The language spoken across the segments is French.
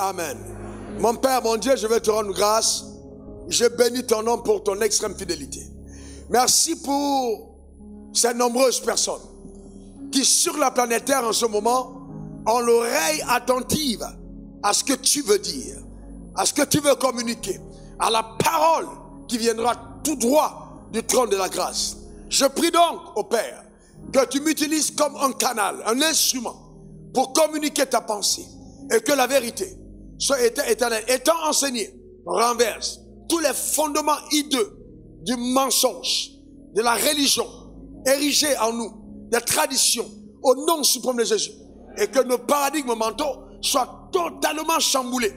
Amen. Mon Père, mon Dieu, je vais te rendre grâce. Je bénis ton nom pour ton extrême fidélité. Merci pour ces nombreuses personnes qui, sur la planète Terre en ce moment, ont l'oreille attentive à ce que tu veux dire, à ce que tu veux communiquer, à la parole qui viendra tout droit du trône de la grâce. Je prie donc au Père que tu m'utilises comme un canal, un instrument pour communiquer ta pensée et que la vérité soit éternelle. Étant enseignée, renverse tous les fondements hideux du mensonge, de la religion érigée en nous, des traditions, au nom suprême de Jésus. Et que nos paradigmes mentaux soient totalement chamboulés.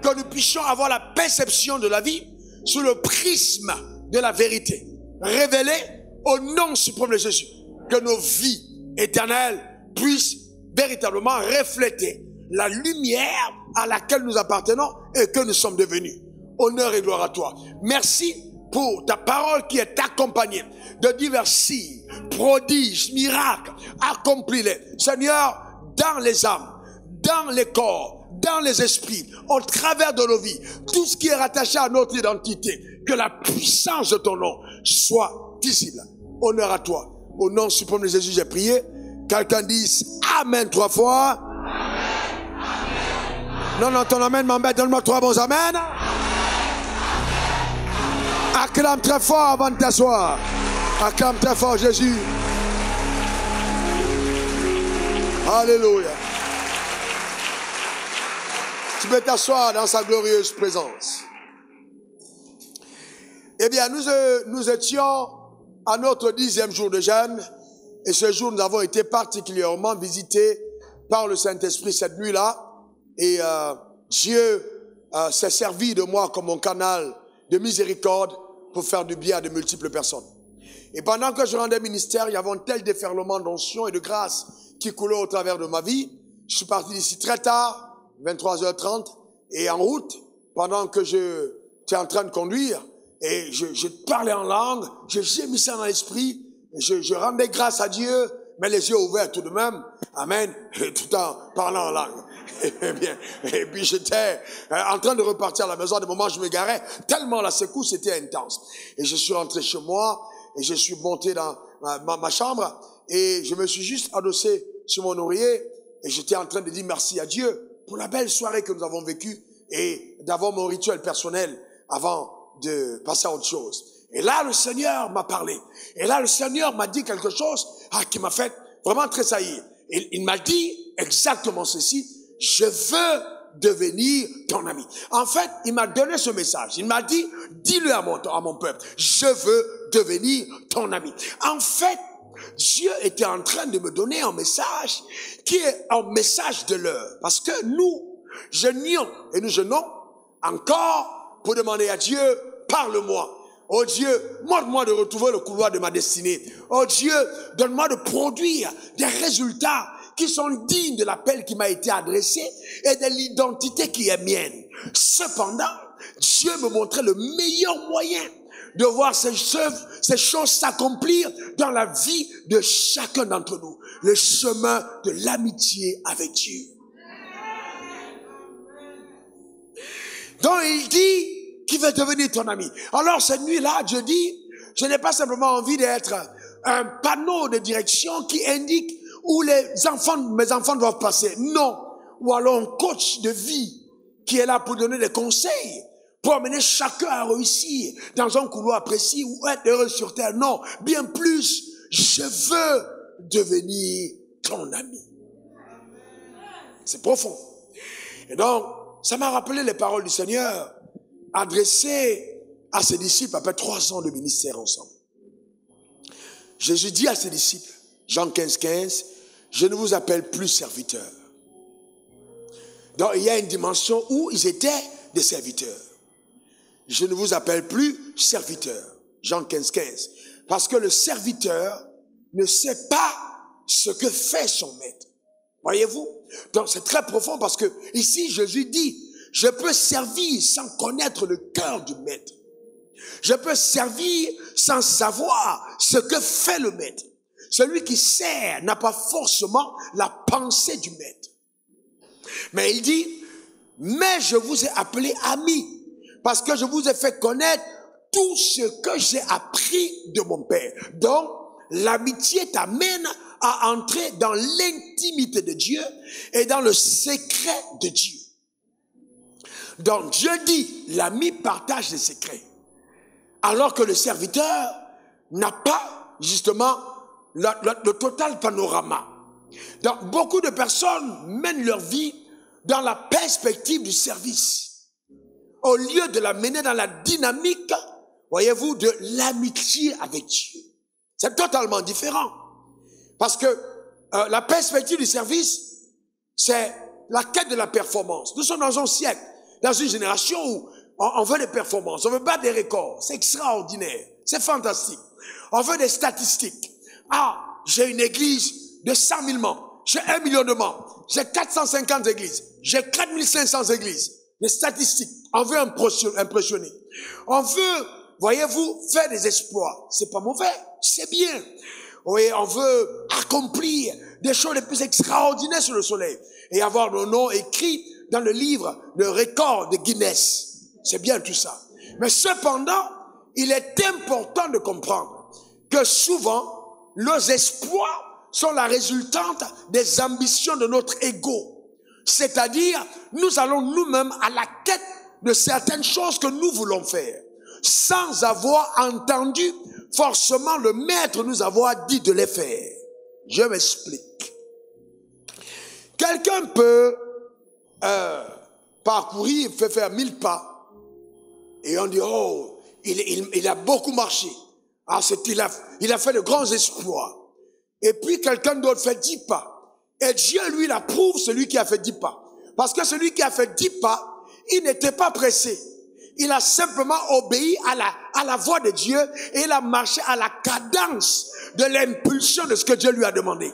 Que nous puissions avoir la perception de la vie sous le prisme de la vérité. Révélée au nom suprême de Jésus. Que nos vies éternelles puissent véritablement refléter la lumière à laquelle nous appartenons et que nous sommes devenus. Honneur et gloire à toi. Merci pour ta parole qui est accompagnée de divers signes, prodiges, miracles. Accomplis-les, Seigneur, dans les âmes, dans les corps, dans les esprits, au travers de nos vies. Tout ce qui est rattaché à notre identité, que la puissance de ton nom soit visible. Honneur à toi. Au nom suprême de Jésus, j'ai prié. Quelqu'un dise Amen 3 fois. Amen. Non, ton Amen m'embête. Donne-moi 3 bons Amen. Acclame très fort avant de t'asseoir. Acclame très fort Jésus. Alléluia. Tu peux t'asseoir dans sa glorieuse présence. Eh bien, nous étions à notre 10e jour de jeûne. Et ce jour, nous avons été particulièrement visités par le Saint-Esprit cette nuit-là. Et Dieu s'est servi de moi comme mon canal de miséricorde pour faire du bien à de multiples personnes. Et pendant que je rendais ministère, il y avait un tel déferlement d'onction et de grâce qui coulait au travers de ma vie. Je suis parti d'ici très tard, 23h30, et en route, pendant que j'étais en train de conduire, et je parlais en langue, je gémissais dans l'esprit, je rendais grâce à Dieu, mais les yeux ouverts tout de même, amen, tout en parlant en langue. Et puis j'étais en train de repartir à la maison. À des moments, je me garais tellement la secousse était intense. Et je suis rentré chez moi et je suis monté dans ma chambre et je me suis juste adossé sur mon oreiller et j'étais en train de dire merci à Dieu pour la belle soirée que nous avons vécue et d'avoir mon rituel personnel avant de passer à autre chose. Et là, le Seigneur m'a parlé. Et là, le Seigneur m'a dit quelque chose qui m'a fait vraiment tressaillir. Et il m'a dit exactement ceci. Je veux devenir ton ami. En fait, il m'a donné ce message. Il m'a dit, dis-le à mon peuple. Je veux devenir ton ami. En fait, Dieu était en train de me donner un message qui est un message de l'heure. Parce que nous jeûnions et nous jeûnons encore pour demander à Dieu, parle-moi. Oh Dieu, montre-moi de retrouver le couloir de ma destinée. Oh Dieu, donne-moi de produire des résultats qui sont dignes de l'appel qui m'a été adressé et de l'identité qui est mienne. Cependant, Dieu me montrait le meilleur moyen de voir ces choses s'accomplir dans la vie de chacun d'entre nous. Le chemin de l'amitié avec Dieu. Donc il dit qu'il veut devenir ton ami. Alors cette nuit-là, Dieu dit, je n'ai pas simplement envie d'être un panneau de direction qui indique où mes enfants doivent passer. Non. Ou alors un coach de vie qui est là pour donner des conseils, pour amener chacun à réussir dans un couloir précis ou être heureux sur terre. Non. Bien plus, je veux devenir ton ami. C'est profond. Et donc, ça m'a rappelé les paroles du Seigneur adressées à ses disciples après 3 ans de ministère ensemble. Jésus dit à ses disciples, Jean 15, 15, je ne vous appelle plus serviteurs. Donc il y a une dimension où ils étaient des serviteurs. Je ne vous appelle plus serviteurs. Jean 15, 15. Parce que le serviteur ne sait pas ce que fait son maître. Voyez-vous? Donc c'est très profond parce que ici Jésus dit, je peux servir sans connaître le cœur du maître. Je peux servir sans savoir ce que fait le maître. Celui qui sert n'a pas forcément la pensée du maître. Mais il dit, Mais je vous ai appelé amis, parce que je vous ai fait connaître tout ce que j'ai appris de mon Père. Donc, l'amitié t'amène à entrer dans l'intimité de Dieu et dans le secret de Dieu. Donc, Dieu dit, l'ami partage les secrets. Alors que le serviteur n'a pas, justement, le total panorama. Donc, beaucoup de personnes mènent leur vie dans la perspective du service, au lieu de la mener dans la dynamique, voyez-vous, de l'amitié avec Dieu. C'est totalement différent. Parce que la perspective du service, c'est la quête de la performance. Nous sommes dans un siècle, dans une génération où on veut des performances, on veut battre des records. C'est extraordinaire, c'est fantastique. On veut des statistiques. Ah, j'ai une église de 100 000 membres, j'ai 1 million de membres, j'ai 450 églises, j'ai 4500 églises. Les statistiques, on veut impressionner. On veut, voyez-vous, faire des exploits. C'est pas mauvais, c'est bien. Oui, on veut accomplir des choses les plus extraordinaires sur le soleil et avoir nos noms écrits dans le livre, le record de Guinness. C'est bien tout ça. Mais cependant, il est important de comprendre que souvent, nos exploits sont la résultante des ambitions de notre ego. C'est-à-dire, nous allons nous-mêmes à la quête de certaines choses que nous voulons faire, sans avoir entendu forcément le maître nous avoir dit de les faire. Je m'explique. Quelqu'un peut parcourir, fait faire 1000 pas, et on dit, oh, il a beaucoup marché. Ah, il a fait de grands exploits. Et puis quelqu'un d'autre fait 10 pas. Et Dieu, lui, il approuve celui qui a fait 10 pas. Parce que celui qui a fait 10 pas, il n'était pas pressé. Il a simplement obéi à la voix de Dieu et il a marché à la cadence de l'impulsion de ce que Dieu lui a demandé.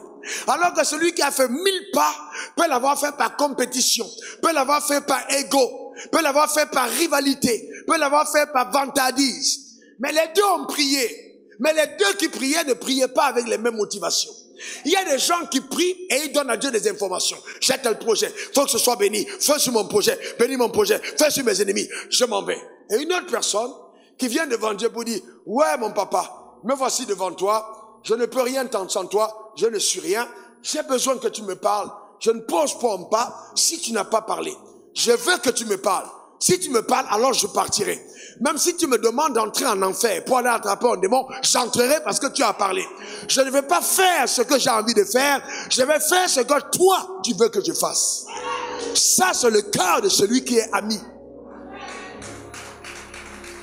Alors que celui qui a fait 1000 pas peut l'avoir fait par compétition, peut l'avoir fait par ego, peut l'avoir fait par rivalité, peut l'avoir fait par vantardise. Mais les deux ont prié. Mais les deux qui priaient ne priaient pas avec les mêmes motivations. Il y a des gens qui prient et ils donnent à Dieu des informations. J'ai tel projet, faut que ce soit béni. Fais sur mon projet, bénis mon projet, fais sur mes ennemis, je m'en vais. Et une autre personne qui vient devant Dieu pour dire, ouais mon papa, me voici devant toi, je ne peux rien t'entendre sans toi, je ne suis rien, j'ai besoin que tu me parles, je ne pose pas un pas si tu n'as pas parlé. Je veux que tu me parles. Si tu me parles, alors je partirai. Même si tu me demandes d'entrer en enfer pour aller attraper un démon, j'entrerai parce que tu as parlé. Je ne vais pas faire ce que j'ai envie de faire. Je vais faire ce que toi, tu veux que je fasse. Ça, c'est le cœur de celui qui est ami.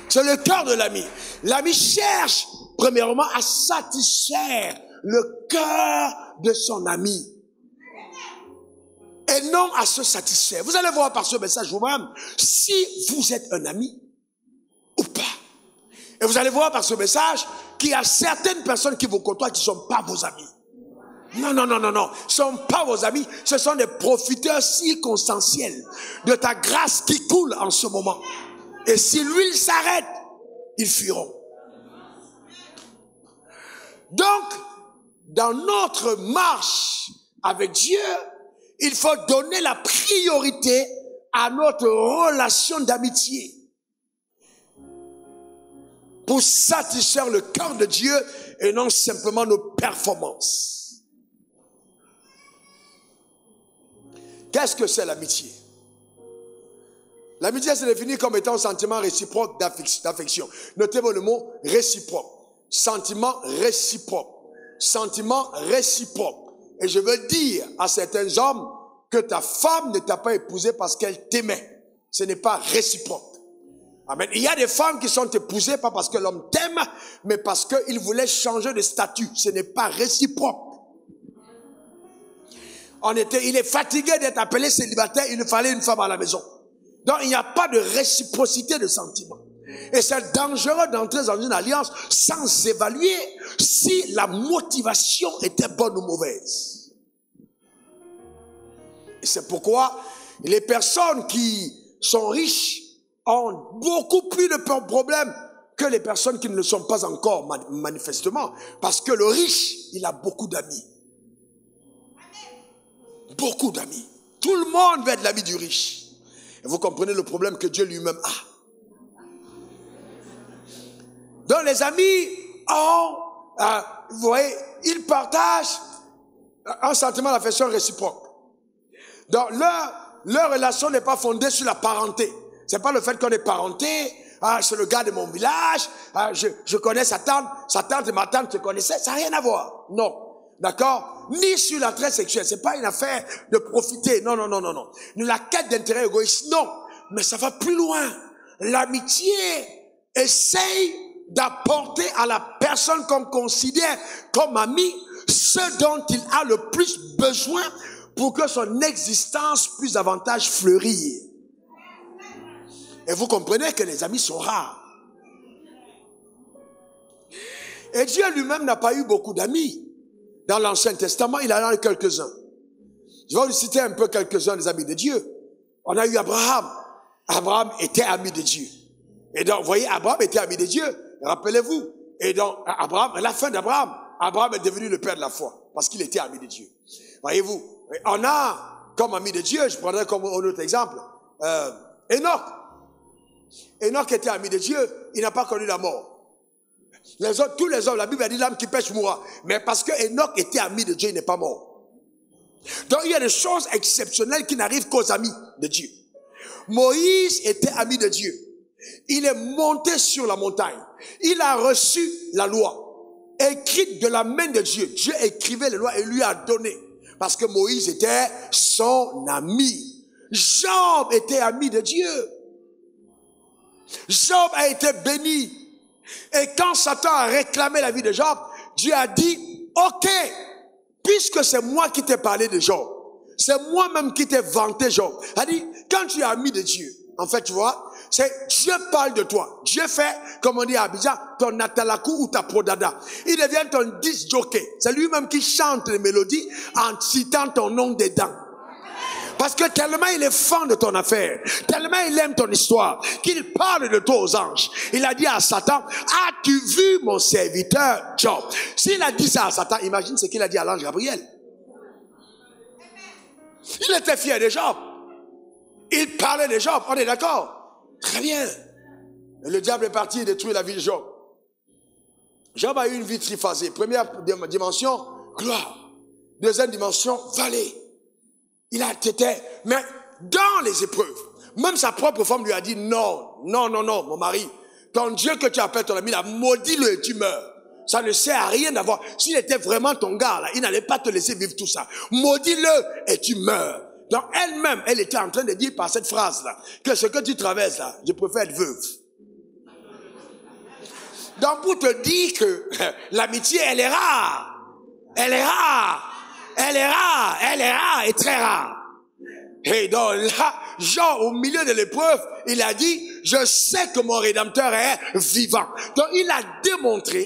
C'est le cœur de l'ami. L'ami cherche, premièrement, à satisfaire le cœur de son ami. Et non à se satisfaire. Vous allez voir par ce message vous-même si vous êtes un ami ou pas. Et vous allez voir par ce message qu'il y a certaines personnes qui vous côtoient qui ne sont pas vos amis. Non, non, non, non, non. Ce ne sont pas vos amis. Ce sont des profiteurs circonstanciels de ta grâce qui coule en ce moment. Et si l'huile s'arrête, ils fuiront. Donc, dans notre marche avec Dieu, il faut donner la priorité à notre relation d'amitié pour satisfaire le cœur de Dieu et non simplement nos performances. Qu'est-ce que c'est l'amitié? L'amitié se définit comme étant un sentiment réciproque d'affection. Notez-vous le mot réciproque. Sentiment réciproque. Sentiment réciproque. Et je veux dire à certains hommes que ta femme ne t'a pas épousé parce qu'elle t'aimait. Ce n'est pas réciproque. Amen. Il y a des femmes qui sont épousées pas parce que l'homme t'aime, mais parce qu'il voulait changer de statut. Ce n'est pas réciproque. Il est fatigué d'être appelé célibataire, il lui fallait une femme à la maison. Donc il n'y a pas de réciprocité de sentiments. Et c'est dangereux d'entrer dans une alliance sans évaluer si la motivation était bonne ou mauvaise. Et c'est pourquoi les personnes qui sont riches ont beaucoup plus de problèmes que les personnes qui ne le sont pas encore manifestement. Parce que le riche, il a beaucoup d'amis. Beaucoup d'amis. Tout le monde veut être l'ami du riche. Et vous comprenez le problème que Dieu lui-même a. Donc les amis ont, vous voyez, ils partagent un sentiment d'affection réciproque. Donc leur relation n'est pas fondée sur la parenté. C'est pas le fait qu'on est parenté, c'est le gars de mon village, je connais sa tante et ma tante se connaissaient, ça n'a rien à voir. Non. D'accord? Ni sur l'attrait sexuel, c'est pas une affaire de profiter. Non. La quête d'intérêt égoïste, non. Mais ça va plus loin. L'amitié essaye d'apporter à la personne qu'on considère comme ami ce dont il a le plus besoin pour que son existence puisse davantage fleurir. Et vous comprenez que les amis sont rares. Et Dieu lui-même n'a pas eu beaucoup d'amis. Dans l'Ancien Testament, il en a eu quelques-uns. Je vais vous citer un peu quelques-uns des amis de Dieu. On a eu Abraham. Abraham était ami de Dieu. Et donc, vous voyez, Abraham était ami de Dieu. Rappelez-vous. Et donc, Abraham, à la fin d'Abraham, Abraham est devenu le père de la foi. Parce qu'il était ami de Dieu. Voyez-vous. On a, comme ami de Dieu, je prendrai comme un autre exemple, Enoch. Enoch était ami de Dieu. Il n'a pas connu la mort. Les autres, tous les hommes, la Bible a dit l'âme qui pêche mourra. Mais parce que Enoch était ami de Dieu, il n'est pas mort. Donc il y a des choses exceptionnelles qui n'arrivent qu'aux amis de Dieu. Moïse était ami de Dieu. Il est monté sur la montagne. Il a reçu la loi, écrite de la main de Dieu. Dieu écrivait les lois et lui a donné. Parce que Moïse était son ami. Job était ami de Dieu. Job a été béni. Et quand Satan a réclamé la vie de Job, Dieu a dit, ok, puisque c'est moi qui t'ai parlé de Job, c'est moi-même qui t'ai vanté Job. Il a dit, quand tu es ami de Dieu, en fait, tu vois, c'est Dieu parle de toi. Dieu fait, comme on dit à Abidjan, ton atalakou ou ta prodada. Il devient ton disc jockey. C'est lui-même qui chante les mélodies en citant ton nom dedans. Parce que tellement il est fan de ton affaire, tellement il aime ton histoire, qu'il parle de toi aux anges. Il a dit à Satan, as-tu vu mon serviteur Job? S'il a dit ça à Satan, imagine ce qu'il a dit à l'ange Gabriel. Il était fier de Job. Il parlait de Job, on est d'accord? Très bien. Et le diable est parti détruire la vie de Job. Job a eu une vie triphasée. Première dimension, gloire. Deuxième dimension, vallée. Il a été, mais dans les épreuves, même sa propre femme lui a dit non, mon mari, ton Dieu que tu appelles ton ami, là, maudis-le et tu meurs. Ça ne sert à rien d'avoir, s'il était vraiment ton gars, là, il n'allait pas te laisser vivre tout ça. Maudis-le et tu meurs. Donc elle-même, elle était en train de dire par cette phrase-là, que ce que tu traverses là, je préfère être veuve. Donc pour te dire que l'amitié, elle est rare. Elle est rare. Elle est rare, elle est rare et très rare. Et donc là, Jean, au milieu de l'épreuve, il a dit, je sais que mon Rédempteur est vivant. Donc il a démontré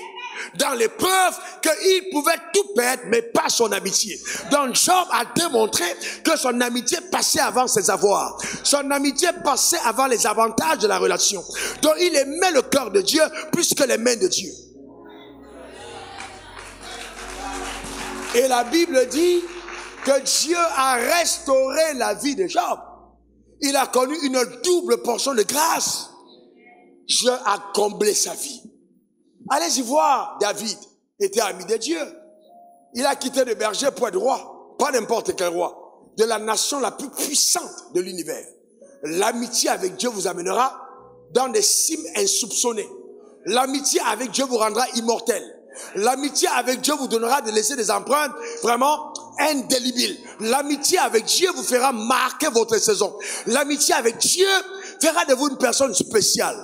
dans l'épreuve qu'il pouvait tout perdre, mais pas son amitié. Donc Job a démontré que son amitié passait avant ses avoirs. Son amitié passait avant les avantages de la relation. Donc il aimait le cœur de Dieu plus que les mains de Dieu. Et la Bible dit que Dieu a restauré la vie de Job. Il a connu une double portion de grâce. Dieu a comblé sa vie. Allez-y voir, David était ami de Dieu. Il a quitté le berger pour être roi. Pas n'importe quel roi. De la nation la plus puissante de l'univers. L'amitié avec Dieu vous amènera dans des cimes insoupçonnées. L'amitié avec Dieu vous rendra immortel. L'amitié avec Dieu vous donnera de laisser des empreintes vraiment indélébiles. L'amitié avec Dieu vous fera marquer votre saison. L'amitié avec Dieu fera de vous une personne spéciale.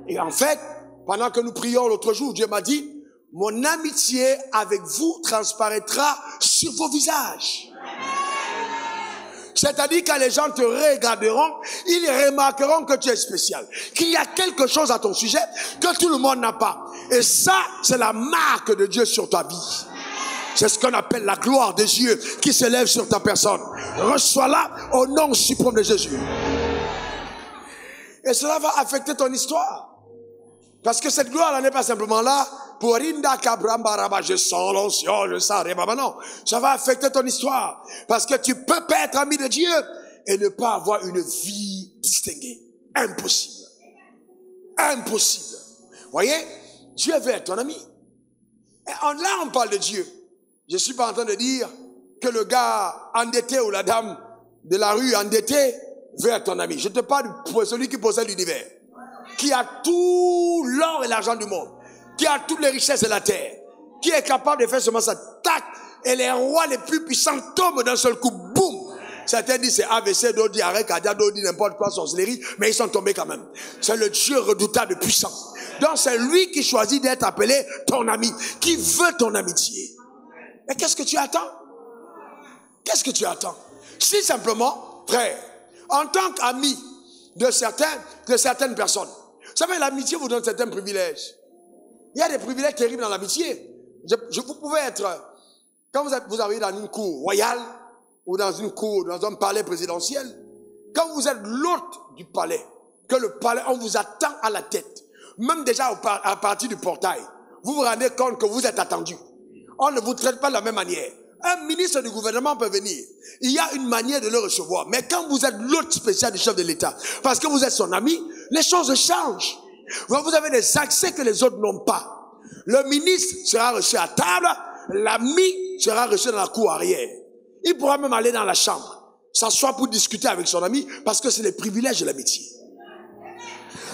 Et en fait, pendant que nous prions l'autre jour, Dieu m'a dit, mon amitié avec vous transparaîtra sur vos visages. C'est-à-dire quand les gens te regarderont, ils remarqueront que tu es spécial. Qu'il y a quelque chose à ton sujet que tout le monde n'a pas. Et ça, c'est la marque de Dieu sur ta vie. C'est ce qu'on appelle la gloire de Dieu qui s'élève sur ta personne. Reçois-la au nom suprême de Jésus. Et cela va affecter ton histoire. Parce que cette gloire-là n'est pas simplement là pour Rinda Kabrambaraba, je sens l'onction, je sens Rebaba. Non, ça va affecter ton histoire. Parce que tu peux pas être ami de Dieu et ne pas avoir une vie distinguer. Impossible. Impossible. Voyez, Dieu veut être ton ami. Et là, on parle de Dieu. Je ne suis pas en train de dire que le gars endetté ou la dame de la rue endettée veut être ton ami. Je te parle de celui qui possède l'univers, qui a tout l'or et l'argent du monde, qui a toutes les richesses de la terre, qui est capable de faire seulement ça, tac, et les rois les plus puissants tombent d'un seul coup, boum. Certains disent c'est AVC, d'autres disent arrêt cardiaque, d'autres disent n'importe quoi, sorcellerie, mais ils sont tombés quand même. C'est le Dieu redoutable et puissant. Donc c'est lui qui choisit d'être appelé ton ami, qui veut ton amitié. Mais qu'est-ce que tu attends? Qu'est-ce que tu attends? Si simplement, frère, en tant qu'ami de certaines personnes, vous savez, l'amitié vous donne certains privilèges. Il y a des privilèges terribles dans l'amitié. Vous pouvez être, quand vous arrivez dans une cour royale, ou dans une cour, dans un palais présidentiel, quand vous êtes l'hôte du palais, que le palais, on vous attend à la tête, même déjà à partir du portail, vous vous rendez compte que vous êtes attendu. On ne vous traite pas de la même manière. Un ministre du gouvernement peut venir. Il y a une manière de le recevoir. Mais quand vous êtes l'hôte spécial du chef de l'État, parce que vous êtes son ami, les choses changent. Vous avez des accès que les autres n'ont pas. Le ministre sera reçu à table, l'ami sera reçu dans la cour arrière. Il pourra même aller dans la chambre, s'asseoir pour discuter avec son ami, parce que c'est les privilèges de l'amitié.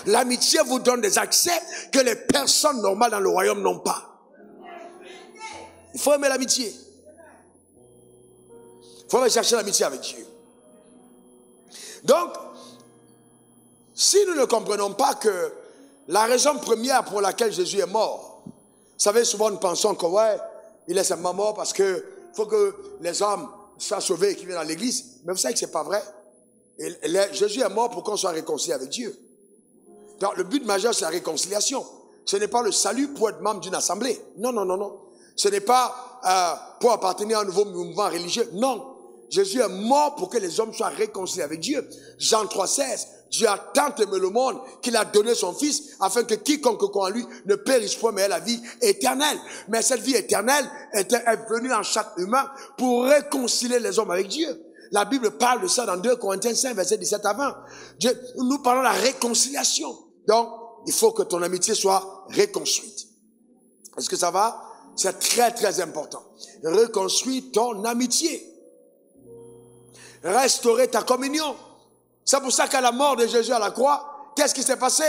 L'amitié vous donne des accès que les personnes normales dans le royaume n'ont pas. Il faut aimer l'amitié. Il faut rechercher l'amitié avec Dieu. Donc, si nous ne comprenons pas que la raison première pour laquelle Jésus est mort, vous savez, souvent nous pensons que ouais, il est simplement mort parce que faut que les hommes soient sauvés et qu'ils viennent à l'église. Mais vous savez que c'est pas vrai. Jésus est mort pour qu'on soit réconcilié avec Dieu. Donc, le but majeur, c'est la réconciliation. Ce n'est pas le salut pour être membre d'une assemblée. Non, non, non, non. Ce n'est pas pour appartenir à un nouveau mouvement religieux. Non. Jésus est mort pour que les hommes soient réconciliés avec Dieu. Jean 3,16. Dieu a tant aimé le monde qu'il a donné son Fils afin que quiconque croit en lui ne périsse point mais ait la vie éternelle. Mais cette vie éternelle est venue en chaque humain pour réconcilier les hommes avec Dieu. La Bible parle de ça dans 2 Corinthiens 5, verset 17 à 20. Nous parlons de la réconciliation. Donc, il faut que ton amitié soit reconstruite. Est-ce que ça va? C'est très, très important. Reconstruis ton amitié. Restaurer ta communion. C'est pour ça qu'à la mort de Jésus à la croix, qu'est-ce qui s'est passé?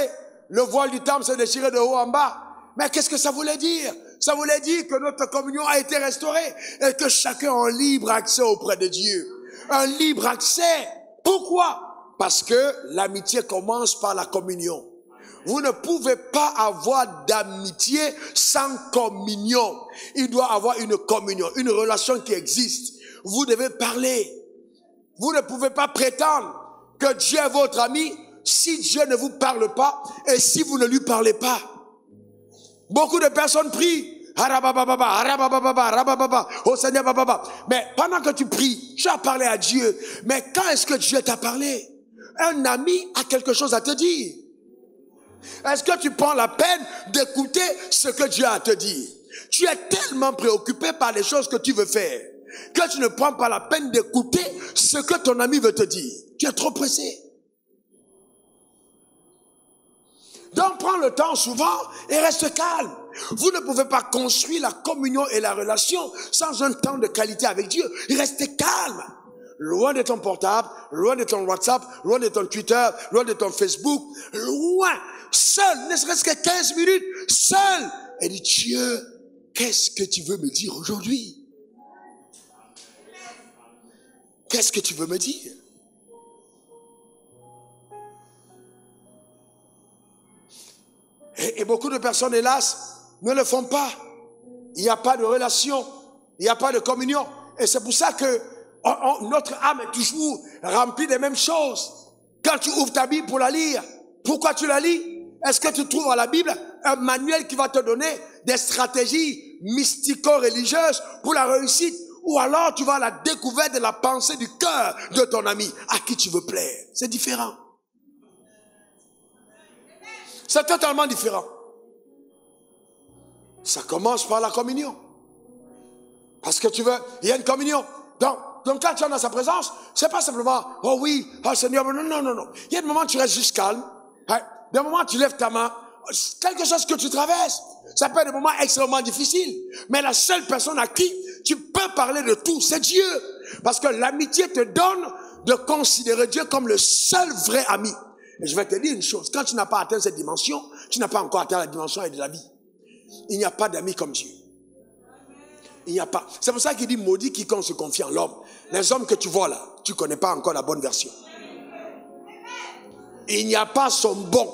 Le voile du temple s'est déchiré de haut en bas. Mais qu'est-ce que ça voulait dire? Ça voulait dire que notre communion a été restaurée et que chacun a un libre accès auprès de Dieu. Un libre accès. Pourquoi? Parce que l'amitié commence par la communion. Vous ne pouvez pas avoir d'amitié sans communion. Il doit avoir une communion, une relation qui existe. Vous devez parler. Vous ne pouvez pas prétendre que Dieu est votre ami si Dieu ne vous parle pas et si vous ne lui parlez pas. Beaucoup de personnes prient. Oh Seigneur, mais pendant que tu pries, tu as parlé à Dieu. Mais quand est-ce que Dieu t'a parlé? Un ami a quelque chose à te dire. Est-ce que tu prends la peine d'écouter ce que Dieu a à te dire? Tu es tellement préoccupé par les choses que tu veux faire que tu ne prends pas la peine d'écouter ce que ton ami veut te dire. Tu es trop pressé. Donc prends le temps souvent et reste calme. Vous ne pouvez pas construire la communion et la relation sans un temps de qualité avec Dieu. Restez calme. Loin de ton portable, loin de ton WhatsApp, loin de ton Twitter, loin de ton Facebook, loin, seul, ne serait-ce que 15 minutes, seul. Et dit, Dieu, qu'est-ce que tu veux me dire aujourd'hui? Qu'est-ce que tu veux me dire? Et beaucoup de personnes, hélas, ne le font pas. Il n'y a pas de relation, il n'y a pas de communion. Et c'est pour ça que notre âme est toujours remplie des mêmes choses. Quand tu ouvres ta Bible pour la lire, pourquoi tu la lis? Est-ce que tu trouves dans la Bible un manuel qui va te donner des stratégies mystico-religieuses pour la réussite? Ou alors tu vas à la découverte de la pensée du cœur de ton ami à qui tu veux plaire? C'est différent. C'est totalement différent. Ça commence par la communion. Parce que tu veux, il y a une communion. Donc, Donc quand tu es dans sa présence, c'est pas simplement, oh oui, oh Seigneur, non, non, non, non. Il y a des moments où tu restes juste calme. Hein? Des moments où tu lèves ta main. Quelque chose que tu traverses. Ça peut être des moments extrêmement difficiles. Mais la seule personne à qui tu peux parler de tout, c'est Dieu. Parce que l'amitié te donne de considérer Dieu comme le seul vrai ami. Et je vais te dire une chose. Quand tu n'as pas atteint cette dimension, tu n'as pas encore atteint la dimension de la vie. Il n'y a pas d'amis comme Dieu. Il n'y a pas. C'est pour ça qu'il dit maudit quiconque se confie en l'homme. Les hommes que tu vois là, tu ne connais pas encore la bonne version. Il n'y a pas son bon.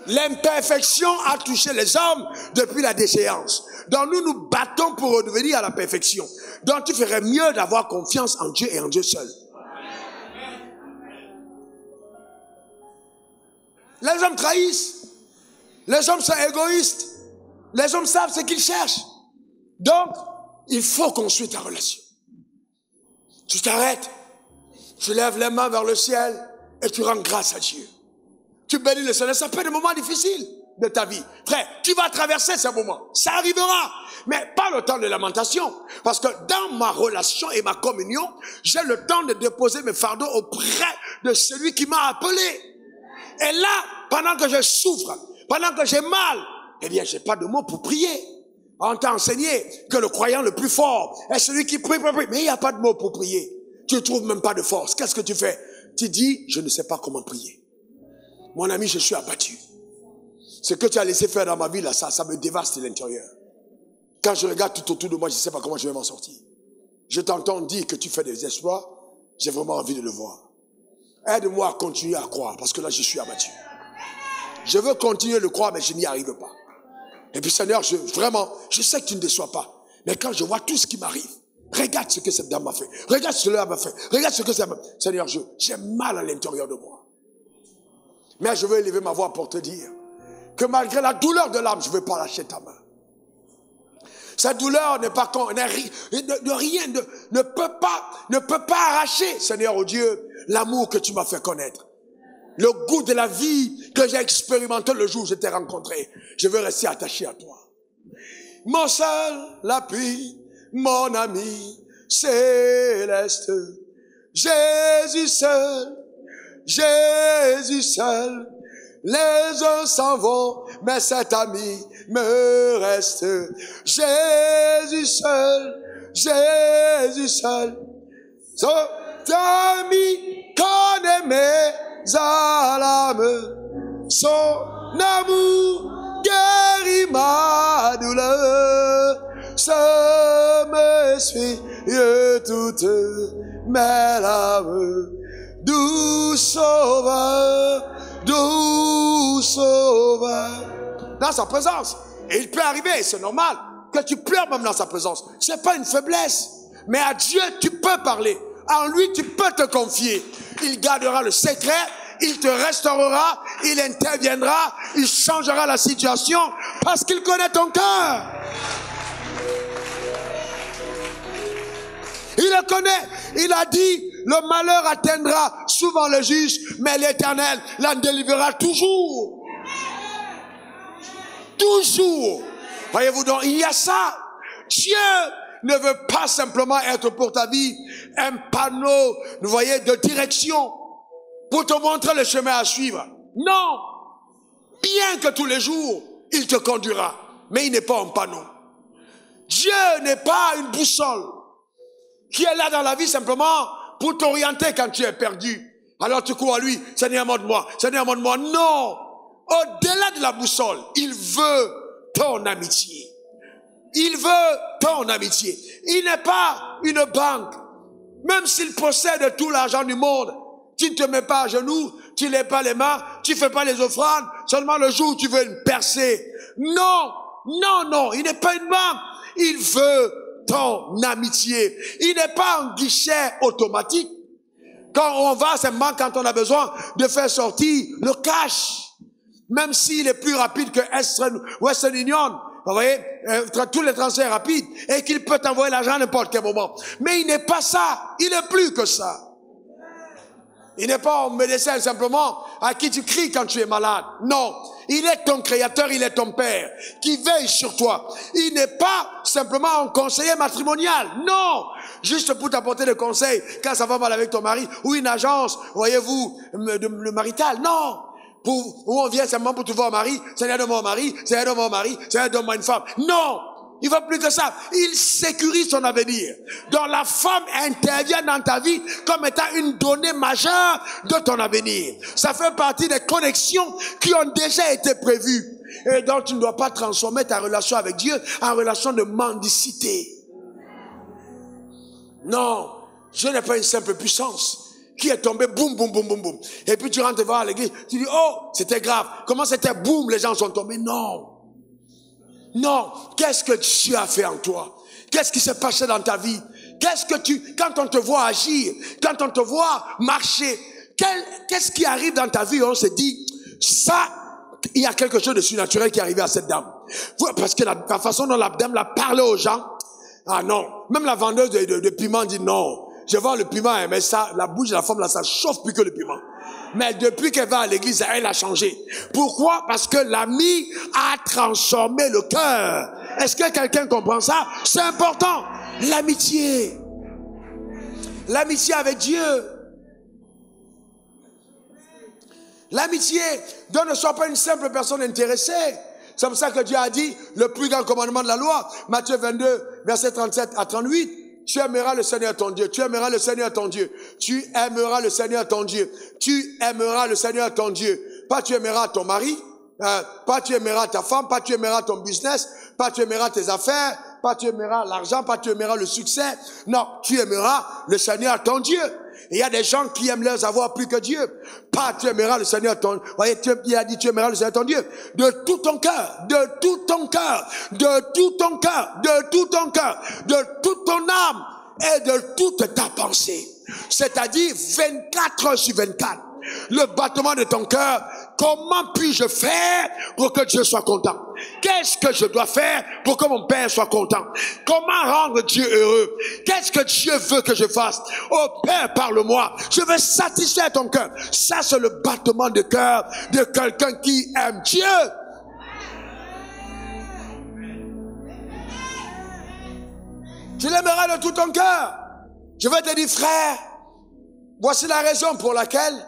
L'imperfection a touché les hommes depuis la déchéance. Donc nous nous battons pour redevenir à la perfection. Donc tu ferais mieux d'avoir confiance en Dieu et en Dieu seul. Les hommes trahissent. Les hommes sont égoïstes. Les hommes savent ce qu'ils cherchent. Donc, il faut construire ta relation. Tu t'arrêtes. Tu lèves les mains vers le ciel et tu rends grâce à Dieu. Tu bénis le Seigneur. Ça peut être des moments difficiles de ta vie. Frère, tu vas traverser ces moments. Ça arrivera. Mais pas le temps de lamentation. Parce que dans ma relation et ma communion, j'ai le temps de déposer mes fardeaux auprès de celui qui m'a appelé. Et là, pendant que je souffre, pendant que j'ai mal, eh bien, j'ai pas de mots pour prier. On t'a enseigné que le croyant le plus fort est celui qui prie, mais il n'y a pas de mots pour prier. Tu ne trouves même pas de force. Qu'est-ce que tu fais? Tu dis, je ne sais pas comment prier. Mon ami, je suis abattu. Ce que tu as laissé faire dans ma vie, là, ça me dévaste l'intérieur. Quand je regarde tout autour de moi, je ne sais pas comment je vais m'en sortir. Je t'entends dire que tu fais des exploits, j'ai vraiment envie de le voir. Aide-moi à continuer à croire, parce que là, je suis abattu. Je veux continuer de croire, mais je n'y arrive pas. Et puis, Seigneur, vraiment, je sais que tu ne déçois pas. Mais quand je vois tout ce qui m'arrive, regarde ce que cette dame m'a fait. Regarde ce que cela m'a fait. Regarde ce que ça m'a fait. Seigneur, j'ai mal à l'intérieur de moi. Mais je veux élever ma voix pour te dire que malgré la douleur de l'âme, je ne veux pas lâcher ta main. Cette douleur n'est pas ne peut pas arracher, Seigneur, oh Dieu, l'amour que tu m'as fait connaître. Le goût de la vie que j'ai expérimenté le jour où je t'ai rencontré. Je veux rester attaché à toi. Mon seul appui, mon ami céleste. Jésus seul, Jésus seul. Les uns s'en vont, mais cet ami me reste. Jésus seul, Jésus seul. Cet ami connaît mes alarmes. Son amour guérit ma douleur. Ça me suit toutes mes larmes. Doux sauveur, doux sauveur. Dans sa présence. Et il peut arriver, c'est normal, que tu pleures même dans sa présence. C'est pas une faiblesse. Mais à Dieu, tu peux parler. En lui, tu peux te confier. Il gardera le secret, il te restaurera, il interviendra, il changera la situation parce qu'il connaît ton cœur. Il le connaît. Il a dit, le malheur atteindra souvent le juste, mais l'Éternel l'en délivrera toujours. Toujours. Voyez-vous donc, il y a ça. Dieu ne veut pas simplement être pour ta vie un panneau, vous voyez, de direction pour te montrer le chemin à suivre. Non. Bien que tous les jours, il te conduira. Mais il n'est pas un panneau. Dieu n'est pas une boussole qui est là dans la vie simplement pour t'orienter quand tu es perdu. Alors tu cours à lui, Seigneur, montre-moi, Seigneur, montre-moi. Non. Au-delà de la boussole, il veut ton amitié. Il veut ton amitié. Il n'est pas une banque. Même s'il possède tout l'argent du monde, tu ne te mets pas à genoux, tu ne lèves pas les mains, tu ne fais pas les offrandes, seulement le jour où tu veux une percée. Non, non, non, il n'est pas une banque. Il veut ton amitié. Il n'est pas un guichet automatique. Quand on va simplement quand on a besoin de faire sortir le cash, même s'il est plus rapide que Western Union, vous voyez, tous les transferts rapides, et qu'il peut t'envoyer l'argent à n'importe quel moment. Mais il n'est pas ça. Il n'est plus que ça. Il n'est pas un médecin simplement à qui tu cries quand tu es malade. Non. Il est ton créateur, il est ton père, qui veille sur toi. Il n'est pas simplement un conseiller matrimonial. Non! Juste pour t'apporter des conseils quand ça va mal avec ton mari, ou une agence, voyez-vous, le marital. Non! Où on vient simplement pour te voir mari, Seigneur donne-moi un mari, Seigneur donne-moi un mari, Seigneur donne-moi une femme. Non! Il va plus que ça. Il sécurise son avenir. Donc la femme intervient dans ta vie comme étant une donnée majeure de ton avenir. Ça fait partie des connexions qui ont déjà été prévues. Et donc tu ne dois pas transformer ta relation avec Dieu en relation de mendicité. Non, Dieu n'est pas une simple puissance qui est tombée, boum, boum, boum, boum, boum. Et puis tu rentres voir à l'église, tu dis, oh, c'était grave. Comment c'était, boum, les gens sont tombés. Non. Non, qu'est-ce que Dieu a fait en toi? Qu'est-ce qui s'est passé dans ta vie? Quand on te voit agir, quand on te voit marcher, qu'est-ce qui arrive dans ta vie? On se dit, ça, il y a quelque chose de surnaturel qui est arrivé à cette dame. Parce que la façon dont la dame l'a parlé aux gens, ah non, même la vendeuse de piment dit non. Je vois le piment, mais ça, la bouche de la femme là, ça chauffe plus que le piment. Mais depuis qu'elle va à l'église, elle a changé. Pourquoi? Parce que l'ami a transformé le cœur. Est-ce que quelqu'un comprend ça? C'est important. L'amitié. L'amitié avec Dieu. L'amitié. Donc ne sois pas une simple personne intéressée. C'est pour ça que Dieu a dit, le plus grand commandement de la loi, Matthieu 22, versets 37 à 38, tu aimeras le Seigneur ton Dieu, tu aimeras le Seigneur ton Dieu, tu aimeras le Seigneur ton Dieu, tu aimeras le Seigneur ton Dieu. Pas tu aimeras ton mari, pas tu aimeras ta femme, pas tu aimeras ton business, pas tu aimeras tes affaires, pas tu aimeras l'argent, pas tu aimeras le succès. Non, tu aimeras le Seigneur ton Dieu. Et il y a des gens qui aiment leurs avoirs plus que Dieu. Pas tu aimeras le Seigneur ton Dieu. Voyez, il a dit tu aimeras le Seigneur ton Dieu. De tout ton cœur, de tout ton cœur, de tout ton cœur, de tout ton cœur, de toute ton âme et de toute ta pensée. C'est-à-dire 24 heures sur 24. Le battement de ton cœur, comment puis-je faire pour que Dieu soit content? Qu'est-ce que je dois faire pour que mon Père soit content? Comment rendre Dieu heureux? Qu'est-ce que Dieu veut que je fasse? Oh Père, parle-moi. Je veux satisfaire ton cœur. Ça, c'est le battement de cœur de quelqu'un qui aime Dieu. Tu l'aimeras de tout ton cœur. Je vais te dire, frère, voici la raison pour laquelle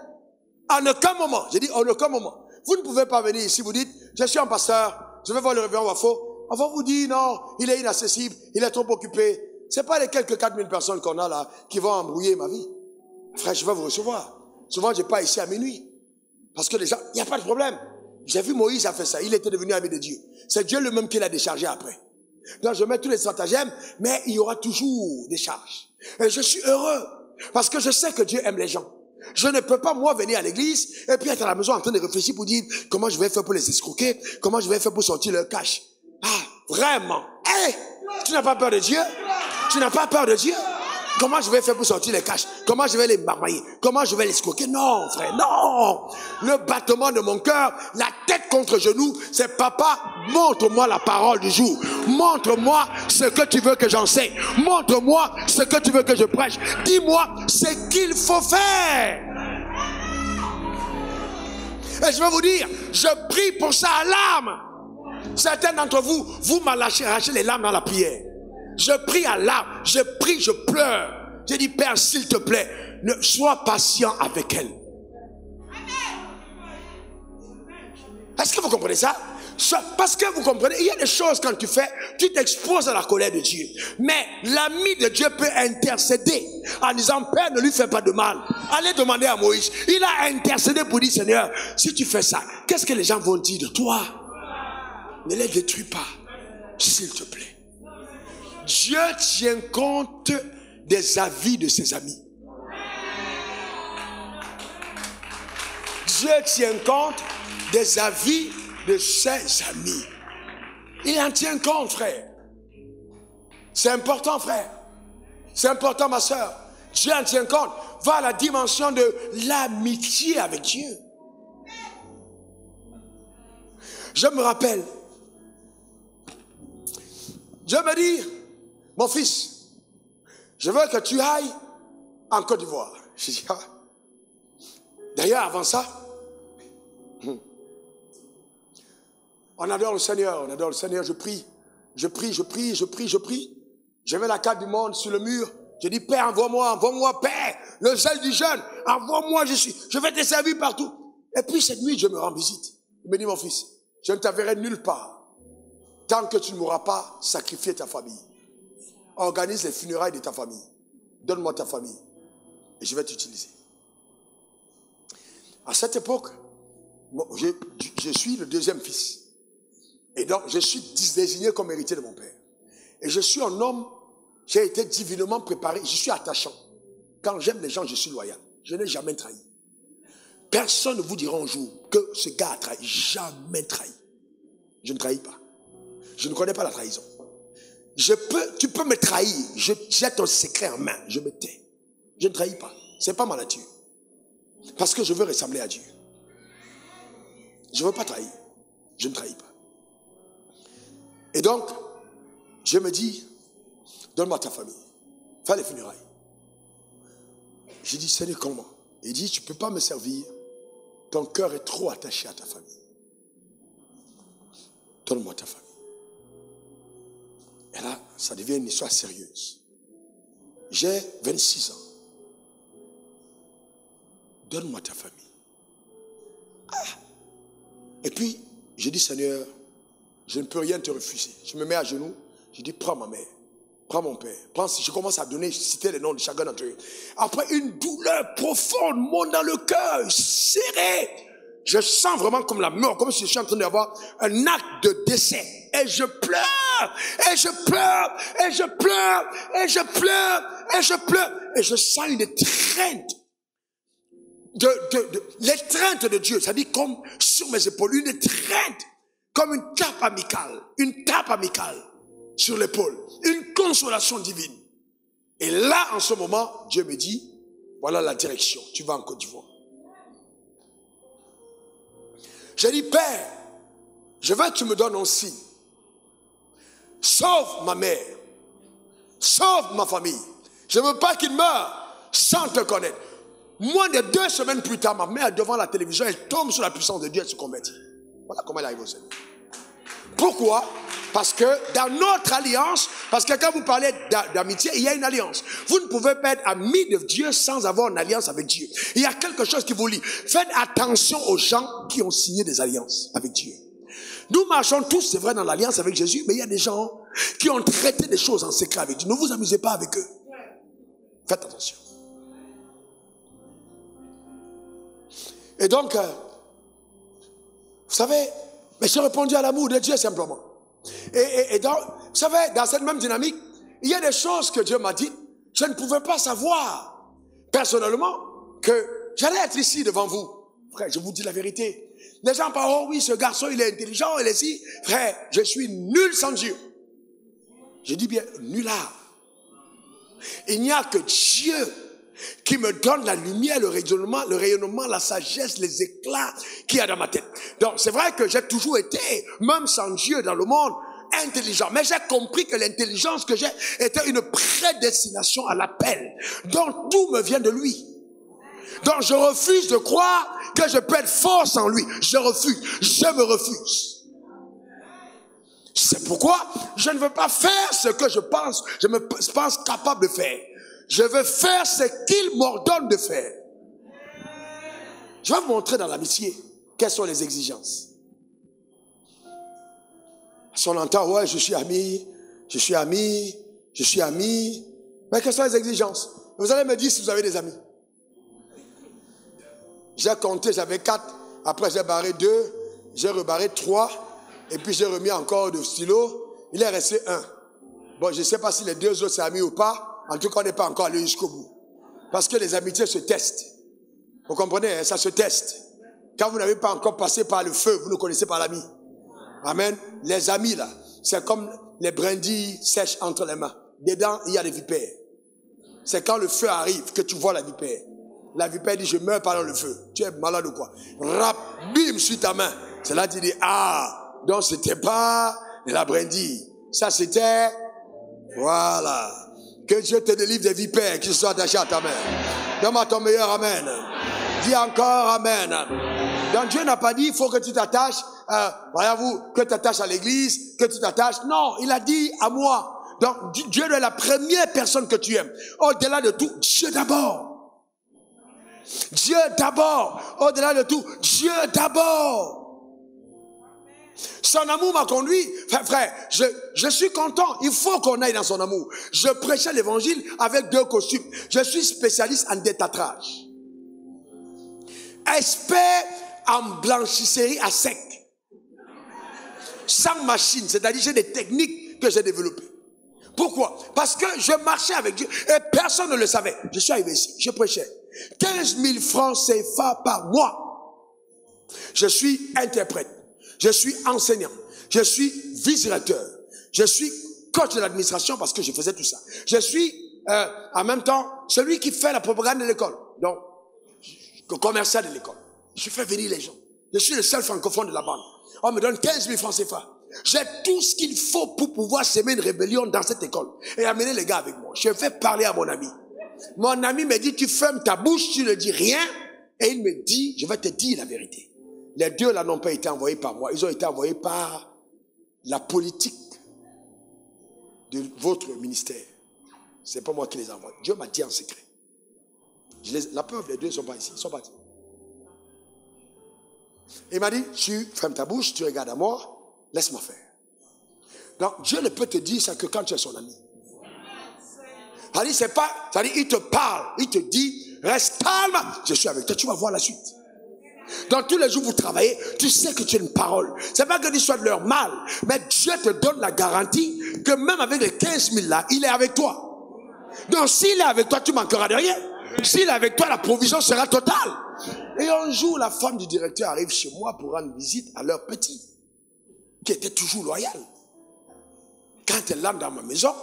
en aucun moment, j'ai dit en aucun moment, vous ne pouvez pas venir ici, vous dites, je suis un pasteur, je vais voir le révérend Wafo. On va vous dire, non, il est inaccessible, il est trop occupé. C'est pas les quelques 4000 personnes qu'on a là qui vont embrouiller ma vie. Frère, je vais vous recevoir. Souvent, je pars ici à minuit. Parce que les gens, il n'y a pas de problème. J'ai vu Moïse a fait ça, il était devenu ami de Dieu. C'est Dieu lui-même qui l'a déchargé après. Donc je mets tous les stratagèmes, mais il y aura toujours des charges. Et je suis heureux, parce que je sais que Dieu aime les gens. Je ne peux pas, moi, venir à l'église et puis être à la maison en train de réfléchir pour dire comment je vais faire pour les escroquer, comment je vais faire pour sortir leur cash. Ah, vraiment? Hey, tu n'as pas peur de Dieu? Tu n'as pas peur de Dieu? Comment je vais faire pour sortir les cash? Comment je vais les marmailler? Comment je vais les escroquer? Non, frère, non! Le battement de mon cœur, la tête contre genou, c'est papa, montre-moi la parole du jour. Montre-moi ce que tu veux que j'enseigne. Montre-moi ce que tu veux que je prêche. Dis-moi ce qu'il faut faire. Et je vais vous dire, je prie pour ça à l'âme. Certains d'entre vous, vous m'arrachez les larmes dans la prière. Je prie à l'âme, je prie, je pleure. Je dis, Père, s'il te plaît, sois patient avec elle. Est-ce que vous comprenez ça? Parce que vous comprenez, il y a des choses quand tu fais, tu t'exposes à la colère de Dieu. Mais l'ami de Dieu peut intercéder en disant, Père, ne lui fais pas de mal. Allez demander à Moïse. Il a intercédé pour dire, Seigneur, si tu fais ça, qu'est-ce que les gens vont dire de toi? Ne les détruis pas, s'il te plaît. Dieu tient compte des avis de ses amis. Dieu tient compte des avis de ses amis. Il en tient compte, frère. C'est important, frère. C'est important, ma soeur. Dieu en tient compte. Va à la dimension de l'amitié avec Dieu. Je me rappelle. Dieu me dit, mon fils, je veux que tu ailles en Côte d'Ivoire. Je dis, ah. D'ailleurs, avant ça, On adore le Seigneur, on adore le Seigneur, je prie. Je prie. J'avais la carte du monde sur le mur. Je dis, Père, envoie-moi, Père, le zèle du jeûne, envoie-moi, je vais te servir partout. Et puis cette nuit, je me rends visite. Il me dit, mon fils, je ne t'enverrai nulle part tant que tu ne m'auras pas sacrifié ta famille. Organise les funérailles de ta famille. Donne-moi ta famille et je vais t'utiliser. À cette époque, je suis le deuxième fils. Et donc, je suis désigné comme héritier de mon père. Et je suis un homme, j'ai été divinement préparé, je suis attachant. Quand j'aime les gens, je suis loyal. Je n'ai jamais trahi. Personne ne vous dira un jour que ce gars a trahi. Jamais trahi. Je ne trahis pas. Je ne connais pas la trahison. Tu peux me trahir, j'ai ton secret en main, je me tais. Je ne trahis pas. Ce n'est pas ma nature. Parce que je veux ressembler à Dieu. Je ne veux pas trahir. Je ne trahis pas. Et donc, je me dis, donne-moi ta famille. Fais les funérailles. J'ai dit, Seigneur, comment? Il dit, tu ne peux pas me servir. Ton cœur est trop attaché à ta famille. Donne-moi ta famille. Et là, ça devient une histoire sérieuse. J'ai 26 ans. Donne-moi ta famille. Et puis, je dis, Seigneur, je ne peux rien te refuser. Je me mets à genoux. Je dis, prends ma mère, prends mon père. Je commence à citer les noms de chacun d'entre eux. Après, une douleur profonde monte dans le cœur, serré. Je sens vraiment comme la mort, comme si je suis en train d'avoir un acte de décès. Et je pleure, et je pleure, et je pleure, et je pleure, et je pleure. Et je sens une étreinte. L'étreinte de Dieu, ça dit comme sur mes épaules, une étreinte, comme une tape amicale sur l'épaule, une consolation divine. Et là, en ce moment, Dieu me dit, voilà la direction, tu vas en Côte d'Ivoire. J'ai dit, Père, je veux que tu me donnes un signe. Sauve ma mère, sauve ma famille. Je ne veux pas qu'il meure sans te connaître. Moins de 2 semaines plus tard, ma mère devant la télévision, elle tombe sous la puissance de Dieu, elle se convertit. Voilà comment elle arrive au Seigneur. Pourquoi? Parce que dans notre alliance, parce que quand vous parlez d'amitié, il y a une alliance. Vous ne pouvez pas être ami de Dieu sans avoir une alliance avec Dieu. Il y a quelque chose qui vous lie. Faites attention aux gens qui ont signé des alliances avec Dieu. Nous marchons tous, c'est vrai, dans l'alliance avec Jésus, mais il y a des gens qui ont traité des choses en secret avec Dieu. Ne vous amusez pas avec eux. Faites attention. Et donc, vous savez, mais j'ai répondu à l'amour de Dieu simplement. Et donc, vous savez, dans cette même dynamique, il y a des choses que Dieu m'a dit, je ne pouvais pas savoir personnellement que j'allais être ici devant vous. Frère, je vous dis la vérité. Les gens parlent, oh oui, ce garçon, il est intelligent, il est ici. Frère, je suis nul sans Dieu. Je dis bien, nullard. Il n'y a que Dieu qui me donne la lumière, le rayonnement, la sagesse, les éclats qu'il y a dans ma tête. Donc, c'est vrai que j'ai toujours été, même sans Dieu dans le monde, intelligent. Mais j'ai compris que l'intelligence que j'ai était une prédestination à l'appel. Donc, tout me vient de lui. Donc, je refuse de croire que je peux être fort sans lui. Je me refuse. C'est pourquoi je ne veux pas faire ce que je me pense capable de faire. Je veux faire ce qu'il m'ordonne de faire. Je vais vous montrer dans l'amitié quelles sont les exigences. Si on entend, ouais, je suis ami. Mais quelles sont les exigences? Vous allez me dire si vous avez des amis. J'ai compté, j'avais 4. Après, j'ai barré 2. J'ai rebarré 3. Et puis, j'ai remis encore de stylo. Il est resté 1. Bon, je ne sais pas si les 2 autres sont amis ou pas. En tout cas, on n'est pas encore allé jusqu'au bout. Parce que les amitiés se testent. Vous comprenez, hein, ça se teste. Quand vous n'avez pas encore passé par le feu, vous ne connaissez pas l'ami. Amen. Les amis, là, c'est comme les brindilles sèches entre les mains. Dedans, il y a des vipères. C'est quand le feu arrive que tu vois la vipère. La vipère dit, je meurs par le feu. Tu es malade ou quoi? Rap, bim, sur ta main. C'est là que tu dis, ah, donc c'était pas de la brindille. Ça, c'était, voilà. Que Dieu te délivre des vipères qui sont attachées à ta main. Donne-moi ton meilleur amen. Dis encore amen. Donc Dieu n'a pas dit, il faut que tu t'attaches, voyez-vous, que tu t'attaches à l'église, que tu t'attaches. Non, il a dit à moi. Donc Dieu est la première personne que tu aimes. Au-delà de tout, Dieu d'abord. Dieu d'abord. Au-delà de tout, Dieu d'abord. Son amour m'a conduit. Frère, je suis content. Il faut qu'on aille dans son amour. Je prêchais l'évangile avec 2 costumes. Je suis spécialiste en détatrage. Expert en blanchisserie à sec. Sans machine. C'est-à-dire j'ai des techniques que j'ai développées. Pourquoi? Parce que je marchais avec Dieu et personne ne le savait. Je suis arrivé ici, je prêchais. 15 000 francs CFA par mois. Je suis interprète. Je suis enseignant. Je suis vice-directeur. Je suis coach de l'administration parce que je faisais tout ça. Je suis en même temps celui qui fait la propagande de l'école. Donc, le commercial de l'école. Je fais venir les gens. Je suis le seul francophone de la bande. On me donne 15 000 francs CFA. J'ai tout ce qu'il faut pour pouvoir semer une rébellion dans cette école. Et amener les gars avec moi. Je fais parler à mon ami. Mon ami me dit, tu fermes ta bouche, tu ne dis rien. Et il me dit, je vais te dire la vérité. Les 2 là n'ont pas été envoyés par moi. Ils ont été envoyés par la politique de votre ministère. C'est pas moi qui les envoie. Dieu m'a dit en secret. La preuve, les 2 ne sont pas ici. Ils sont partis. Il m'a dit, tu fermes ta bouche, tu regardes à moi. Laisse-moi faire. Donc, Dieu ne peut te dire ça que quand tu es son ami. C'est-à-dire, c'est pas, c'est-à-dire, il te parle, il te dit, reste calme, je suis avec toi, tu vas voir la suite. Donc, tous les jours, vous travaillez, tu sais que tu as une parole. C'est pas que tu sois de leur mal, mais Dieu te donne la garantie que même avec les 15 000 là, il est avec toi. Donc, s'il est avec toi, tu manqueras de rien. S'il est avec toi, la provision sera totale. Et un jour, la femme du directeur arrive chez moi pour rendre visite à leur petit, qui était toujours loyal. Quand elle entre dans ma maison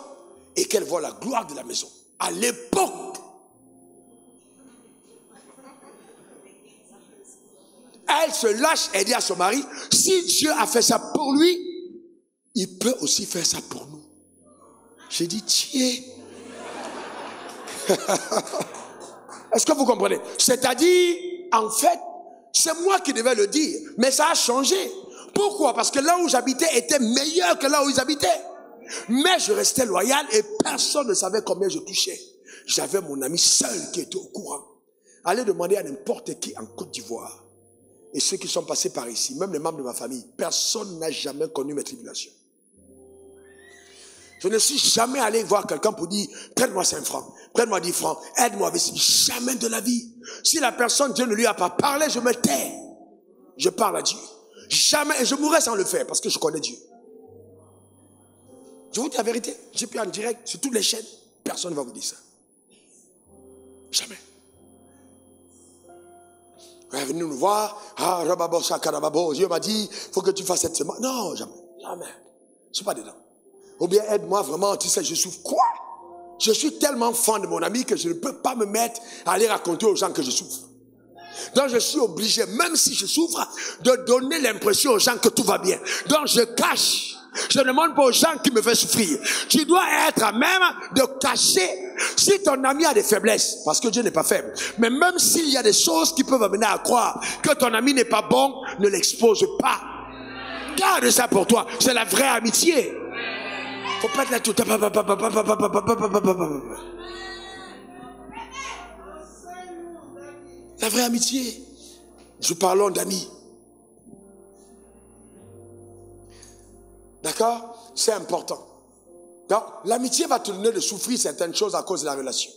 et qu'elle voit la gloire de la maison, à l'époque, elle se lâche et dit à son mari, si Dieu a fait ça pour lui, il peut aussi faire ça pour nous. J'ai dit, tiens. Est-ce que vous comprenez? C'est-à-dire, en fait, c'est moi qui devais le dire, mais ça a changé. Pourquoi? Parce que là où j'habitais était meilleur que là où ils habitaient. Mais je restais loyal et personne ne savait combien je touchais. J'avais mon ami seul qui était au courant. Allez demander à n'importe qui en Côte d'Ivoire. Et ceux qui sont passés par ici, même les membres de ma famille, personne n'a jamais connu mes tribulations. Je ne suis jamais allé voir quelqu'un pour dire, prête-moi 5 francs, prête-moi 10 francs, aide-moi. Jamais de la vie. Si la personne, Dieu ne lui a pas parlé, je me tais. Je parle à Dieu. Jamais, et je mourrai sans le faire parce que je connais Dieu. Je vous dis la vérité, j'ai pu en direct sur toutes les chaînes, personne ne va vous dire ça. Jamais. Vous êtes venu nous voir, Dieu m'a dit, il faut que tu fasses cette semaine. Non, jamais, jamais. Je ne suis pas dedans. Ou bien aide-moi vraiment, tu sais, je souffre. Quoi? Je suis tellement fan de mon ami que je ne peux pas me mettre à aller raconter aux gens que je souffre. Donc je suis obligé, même si je souffre, de donner l'impression aux gens que tout va bien. Donc je cache. Je ne demande pas aux gens qui me font souffrir. Tu dois être à même de cacher si ton ami a des faiblesses. Parce que Dieu n'est pas faible. Mais même s'il y a des choses qui peuvent amener à croire que ton ami n'est pas bon, ne l'expose pas. Garde ça pour toi. C'est la vraie amitié. Faut pas être là tout. La vraie amitié. Nous parlons d'amis. D'accord? C'est important. Donc, l'amitié va te donner de souffrir certaines choses à cause de la relation.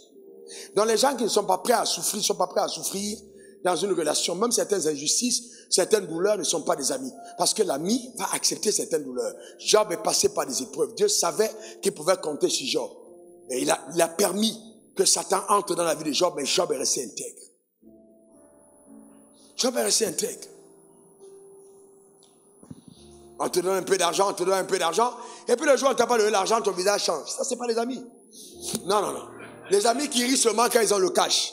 Donc, les gens qui ne sont pas prêts à souffrir, sont pas prêts à souffrir dans une relation, même certaines injustices, certaines douleurs ne sont pas des amis. Parce que l'ami va accepter certaines douleurs. Job est passé par des épreuves. Dieu savait qu'il pouvait compter sur Job. Et il a permis que Satan entre dans la vie de Job, mais Job est resté intègre. Job est resté intègre. On te donne un peu d'argent, on te donne un peu d'argent. Et puis le jour où on t'a pas donné l'argent, ton visage change. Ça, c'est pas les amis. Non, non, non. Les amis qui rient seulement quand ils ont le cash.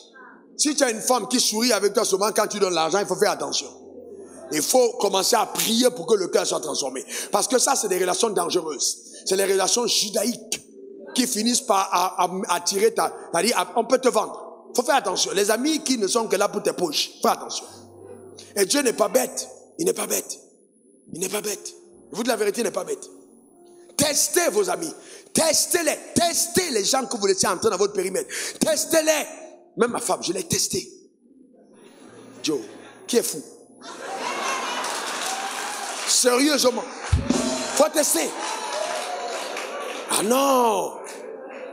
Si tu as une femme qui sourit avec toi seulement quand tu donnes l'argent, il faut faire attention. Il faut commencer à prier pour que le cœur soit transformé. Parce que ça, c'est des relations dangereuses. C'est les relations judaïques qui finissent par attirer on peut te vendre. Il faut faire attention. Les amis qui ne sont que là pour tes poches, fais attention. Et Dieu n'est pas bête. Il n'est pas bête. Il n'est pas bête. Vous de la vérité, il n'est pas bête. Testez vos amis. Testez-les. Testez les gens que vous laissez entrer dans votre périmètre. Testez-les. Même ma femme, je l'ai testée. Joe, qui est fou? Sérieusement. Faut tester. Ah non.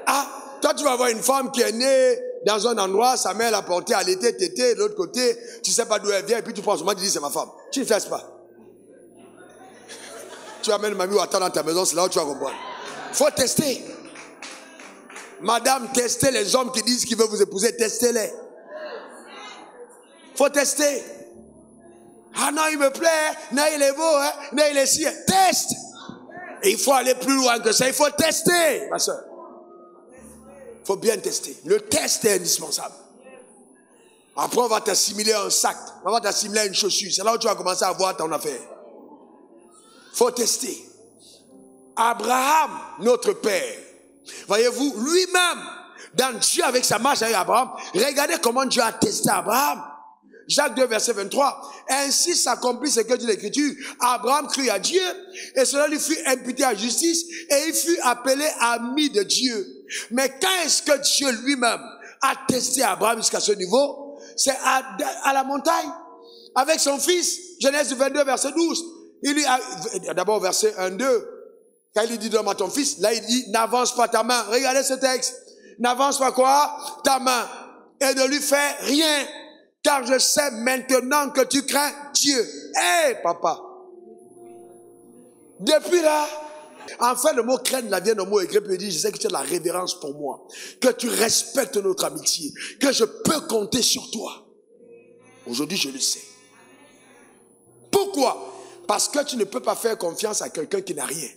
Ah, toi tu vas avoir une femme qui est née dans un endroit, sa mère l'a portée à l'été, tété, de l'autre côté, tu sais pas d'où elle vient, et puis tu penses, moi tu dis c'est ma femme. Tu ne testes pas. Tu amènes mamie ou attends dans ta maison, c'est là où tu vas comprendre. Faut tester. Madame, testez les hommes qui disent qu'ils veulent vous épouser, testez-les. Faut tester. Ah non, il me plaît, non, il est beau, hein? Non, il est si. Teste. Et il faut aller plus loin que ça, il faut tester, ma soeur. Il faut bien tester. Le test est indispensable. Après, on va t'assimiler un sac, on va t'assimiler à une chaussure. C'est là où tu vas commencer à voir ton affaire. Il faut tester. Abraham, notre père, voyez-vous, lui-même, dans Dieu avec sa marche avec Abraham, regardez comment Dieu a testé Abraham. Jacques 2, verset 23. Ainsi s'accomplit ce que dit l'Écriture. Abraham crut à Dieu et cela lui fut imputé à justice et il fut appelé ami de Dieu. Mais quand est-ce que Dieu lui-même a testé Abraham jusqu'à ce niveau? C'est à la montagne avec son fils. Genèse 22, verset 12. Il lui a, d'abord verset 1, 2. Quand il lui dit donne-moi ton fils, là il dit n'avance pas ta main. Regardez ce texte. N'avance pas quoi? Ta main. Et ne lui fais rien. Car je sais maintenant que tu crains Dieu. Hé, papa. Depuis là, enfin le mot craindre la vient d'un mot écrit, puis il dit, je sais que tu as de la révérence pour moi, que tu respectes notre amitié, que je peux compter sur toi. Aujourd'hui, je le sais. Pourquoi? Parce que tu ne peux pas faire confiance à quelqu'un qui n'a rien.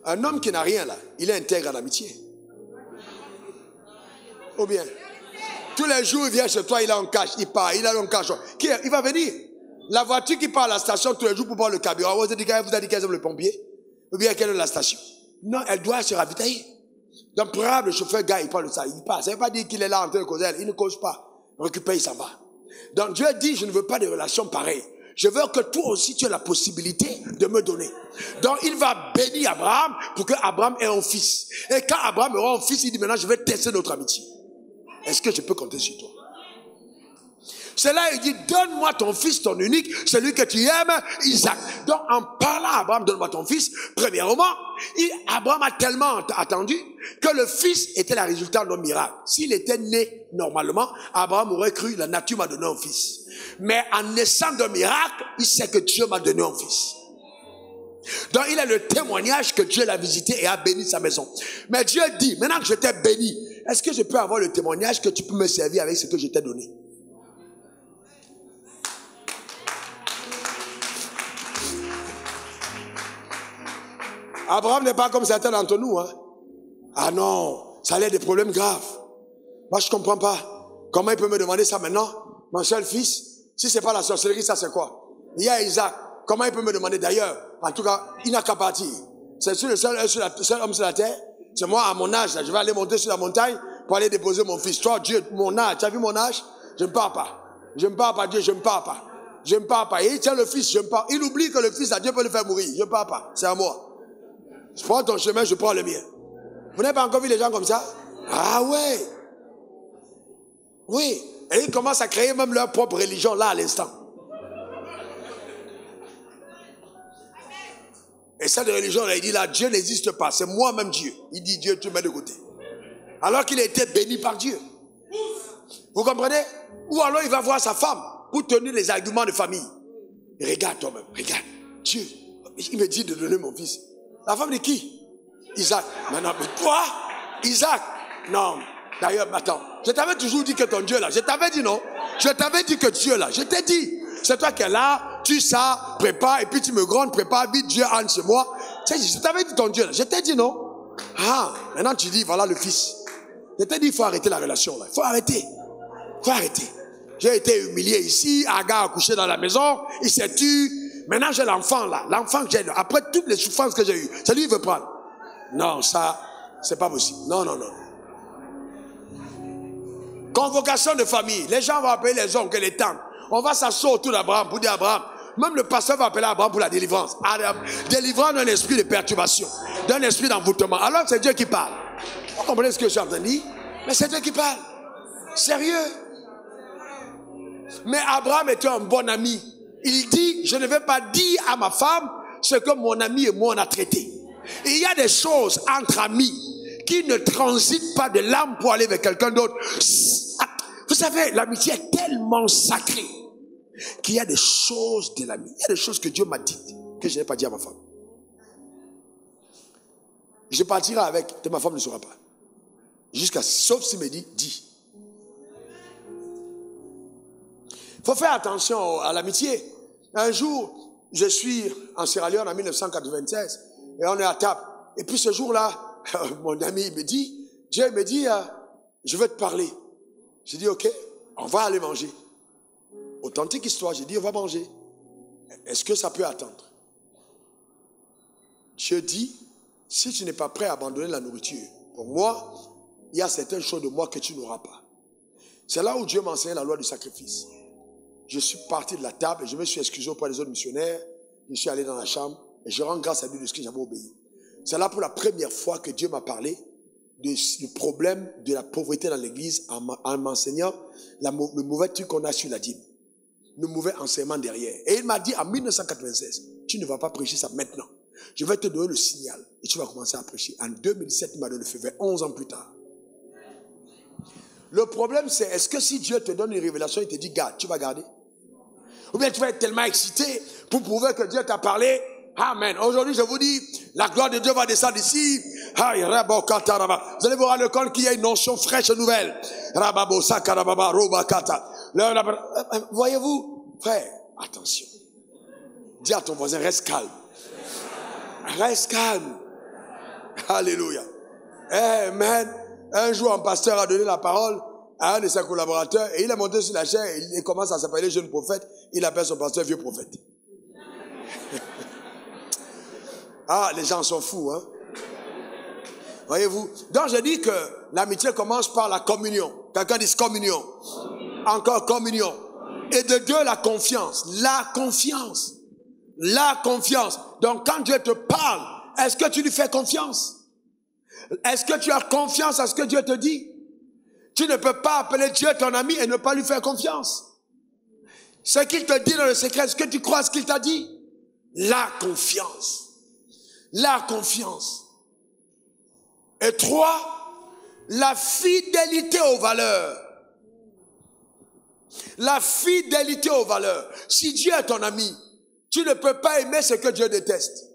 Un homme qui n'a rien là, il est intègre à l'amitié. Ou bien, tous les jours, il vient chez toi, il est en cash, il part, il a un cash. Il va venir. La voiture qui part à la station tous les jours pour prendre le carburant, vous avez dit qu'elle aime le pompier? Ou bien quelle est la station? Non, elle doit se ravitailler. Donc, pour le chauffeur, gars, il prend le sac, il part. Ça ne veut pas dire qu'il est là en train de causer, il ne cause pas. Il récupère, il s'en va. Donc, Dieu dit, je ne veux pas de relations pareilles. Je veux que toi aussi, tu aies la possibilité de me donner. Donc, il va bénir Abraham pour que Abraham ait un fils. Et quand Abraham aura un fils, il dit, maintenant, je vais tester notre amitié. Est-ce que je peux compter sur toi? C'est là il dit, donne-moi ton fils, ton unique, celui que tu aimes, Isaac. Donc, en parlant à Abraham, donne-moi ton fils, premièrement, Abraham a tellement attendu que le fils était le résultat d'un miracle. S'il était né normalement, Abraham aurait cru, la nature m'a donné un fils. Mais en naissant d'un miracle, il sait que Dieu m'a donné un fils. Donc, il a le témoignage que Dieu l'a visité et a béni sa maison. Mais Dieu dit, maintenant que je t'ai béni, est-ce que je peux avoir le témoignage que tu peux me servir avec ce que je t'ai donné? Abraham n'est pas comme certains d'entre nous. Hein? Ah non, ça a l'air des problèmes graves. Moi, je ne comprends pas. Comment il peut me demander ça maintenant? Mon seul fils, si ce n'est pas la sorcellerie, ça c'est quoi? Il y a Isaac. Comment il peut me demander d'ailleurs? En tout cas, il n'a qu'à partir. C'est le seul homme sur la terre. C'est moi, à mon âge, là, je vais aller monter sur la montagne pour aller déposer mon fils. Toi, Dieu, mon âge, tu as vu mon âge? Je ne pars pas. Je ne pars pas, Dieu, je ne pars pas. Je ne pars pas. Et il tient le fils, je ne pars. Il oublie que le fils, là, Dieu peut le faire mourir. Je ne pars pas. C'est à moi. Je prends ton chemin, je prends le mien. Vous n'avez pas encore vu les gens comme ça? Ah ouais. Oui. Et ils commencent à créer même leur propre religion là à l'instant. Et cette religion, là, il dit là, Dieu n'existe pas. C'est moi-même Dieu. Il dit Dieu, tu mets de côté. Alors qu'il a été béni par Dieu. Vous comprenez? Ou alors il va voir sa femme pour tenir les arguments de famille. Et regarde toi-même, regarde. Dieu, il me dit de donner mon fils. La femme de qui? Isaac. Maintenant, mais toi, Isaac. Non. D'ailleurs, attends. Je t'avais toujours dit que ton Dieu là. Je t'avais dit non. Je t'avais dit que Dieu là. Je t'ai dit. C'est toi qui es là. Tu ça, prépare. Et puis tu me grondes, prépare. Vite, Dieu entre chez moi. Je t'avais dit ton Dieu là. Je t'ai dit non. Ah. Maintenant tu dis, voilà le fils. Je t'ai dit, il faut arrêter la relation là. Il faut arrêter. Il faut arrêter. J'ai été humilié ici. Agar a couché dans la maison. Il s'est tué. Maintenant, j'ai l'enfant là. L'enfant que j'ai, après toutes les souffrances que j'ai eues, c'est lui qui veut prendre. Non, ça, c'est pas possible. Non, non, non. Convocation de famille. Les gens vont appeler les oncles et les tantes. on va s'asseoir autour d'Abraham pour dire Abraham. Même le pasteur va appeler Abraham pour la délivrance. Délivrant d'un esprit de perturbation, d'un esprit d'envoûtement. Alors c'est Dieu qui parle. Vous comprenez ce que je suis en train de dire? Mais c'est Dieu qui parle. Sérieux. Mais Abraham était un bon ami. Il dit, je ne vais pas dire à ma femme ce que mon ami et moi on a traité. Et il y a des choses entre amis qui ne transitent pas de l'âme pour aller vers quelqu'un d'autre. Vous savez, l'amitié est tellement sacrée qu'il y a des choses de l'ami. Il y a des choses que Dieu m'a dites que je n'ai pas dit à ma femme. Je partirai avec, et ma femme ne saura pas. Sauf s'il me dit, dis. Il faut faire attention à l'amitié. Un jour, je suis en Sierra Leone en 1996 et on est à table. Et puis ce jour-là, mon ami me dit, Dieu me dit, je veux te parler. J'ai dit, ok, on va aller manger. Authentique histoire, j'ai dit, on va manger. Est-ce que ça peut attendre? Dieu dit, si tu n'es pas prêt à abandonner la nourriture, pour moi, il y a certaines choses de moi que tu n'auras pas. C'est là où Dieu m'a enseigné la loi du sacrifice. Je suis parti de la table et je me suis excusé auprès des autres missionnaires. Je suis allé dans la chambre et je rends grâce à Dieu de ce que j'avais obéi. C'est là pour la première fois que Dieu m'a parlé du problème de la pauvreté dans l'église en m'enseignant le mauvais truc qu'on a sur la dîme. Le mauvais enseignement derrière. Et il m'a dit en 1996, tu ne vas pas prêcher ça maintenant. Je vais te donner le signal et tu vas commencer à prêcher. En 2007, il m'a donné le feu vert, 11 ans plus tard. Le problème c'est, est-ce que si Dieu te donne une révélation, il te dit garde, tu vas garder? Ou bien tu vas être tellement excité pour prouver que Dieu t'a parlé. Amen. Aujourd'hui, je vous dis, la gloire de Dieu va descendre ici. Vous allez vous rendre compte qu'il y a une notion fraîche et nouvelle. Voyez-vous, frère, attention. Dis à ton voisin, reste calme. Reste calme. Alléluia. Amen. Un jour, un pasteur a donné la parole à un de ses collaborateurs et il est monté sur la chaise et il commence à s'appeler jeune prophète. Il appelle son pasteur vieux prophète. Ah, les gens sont fous, hein. Voyez-vous. Donc je dis que l'amitié commence par la communion. Quelqu'un dit communion. Encore communion. Et de Dieu la confiance. La confiance. La confiance. Donc quand Dieu te parle, est-ce que tu lui fais confiance? Est-ce que tu as confiance à ce que Dieu te dit? Tu ne peux pas appeler Dieu ton ami et ne pas lui faire confiance. Ce qu'il te dit dans le secret, est-ce que tu crois à ce qu'il t'a dit? La confiance. La confiance. Et 3, la fidélité aux valeurs. La fidélité aux valeurs. Si Dieu est ton ami, tu ne peux pas aimer ce que Dieu déteste.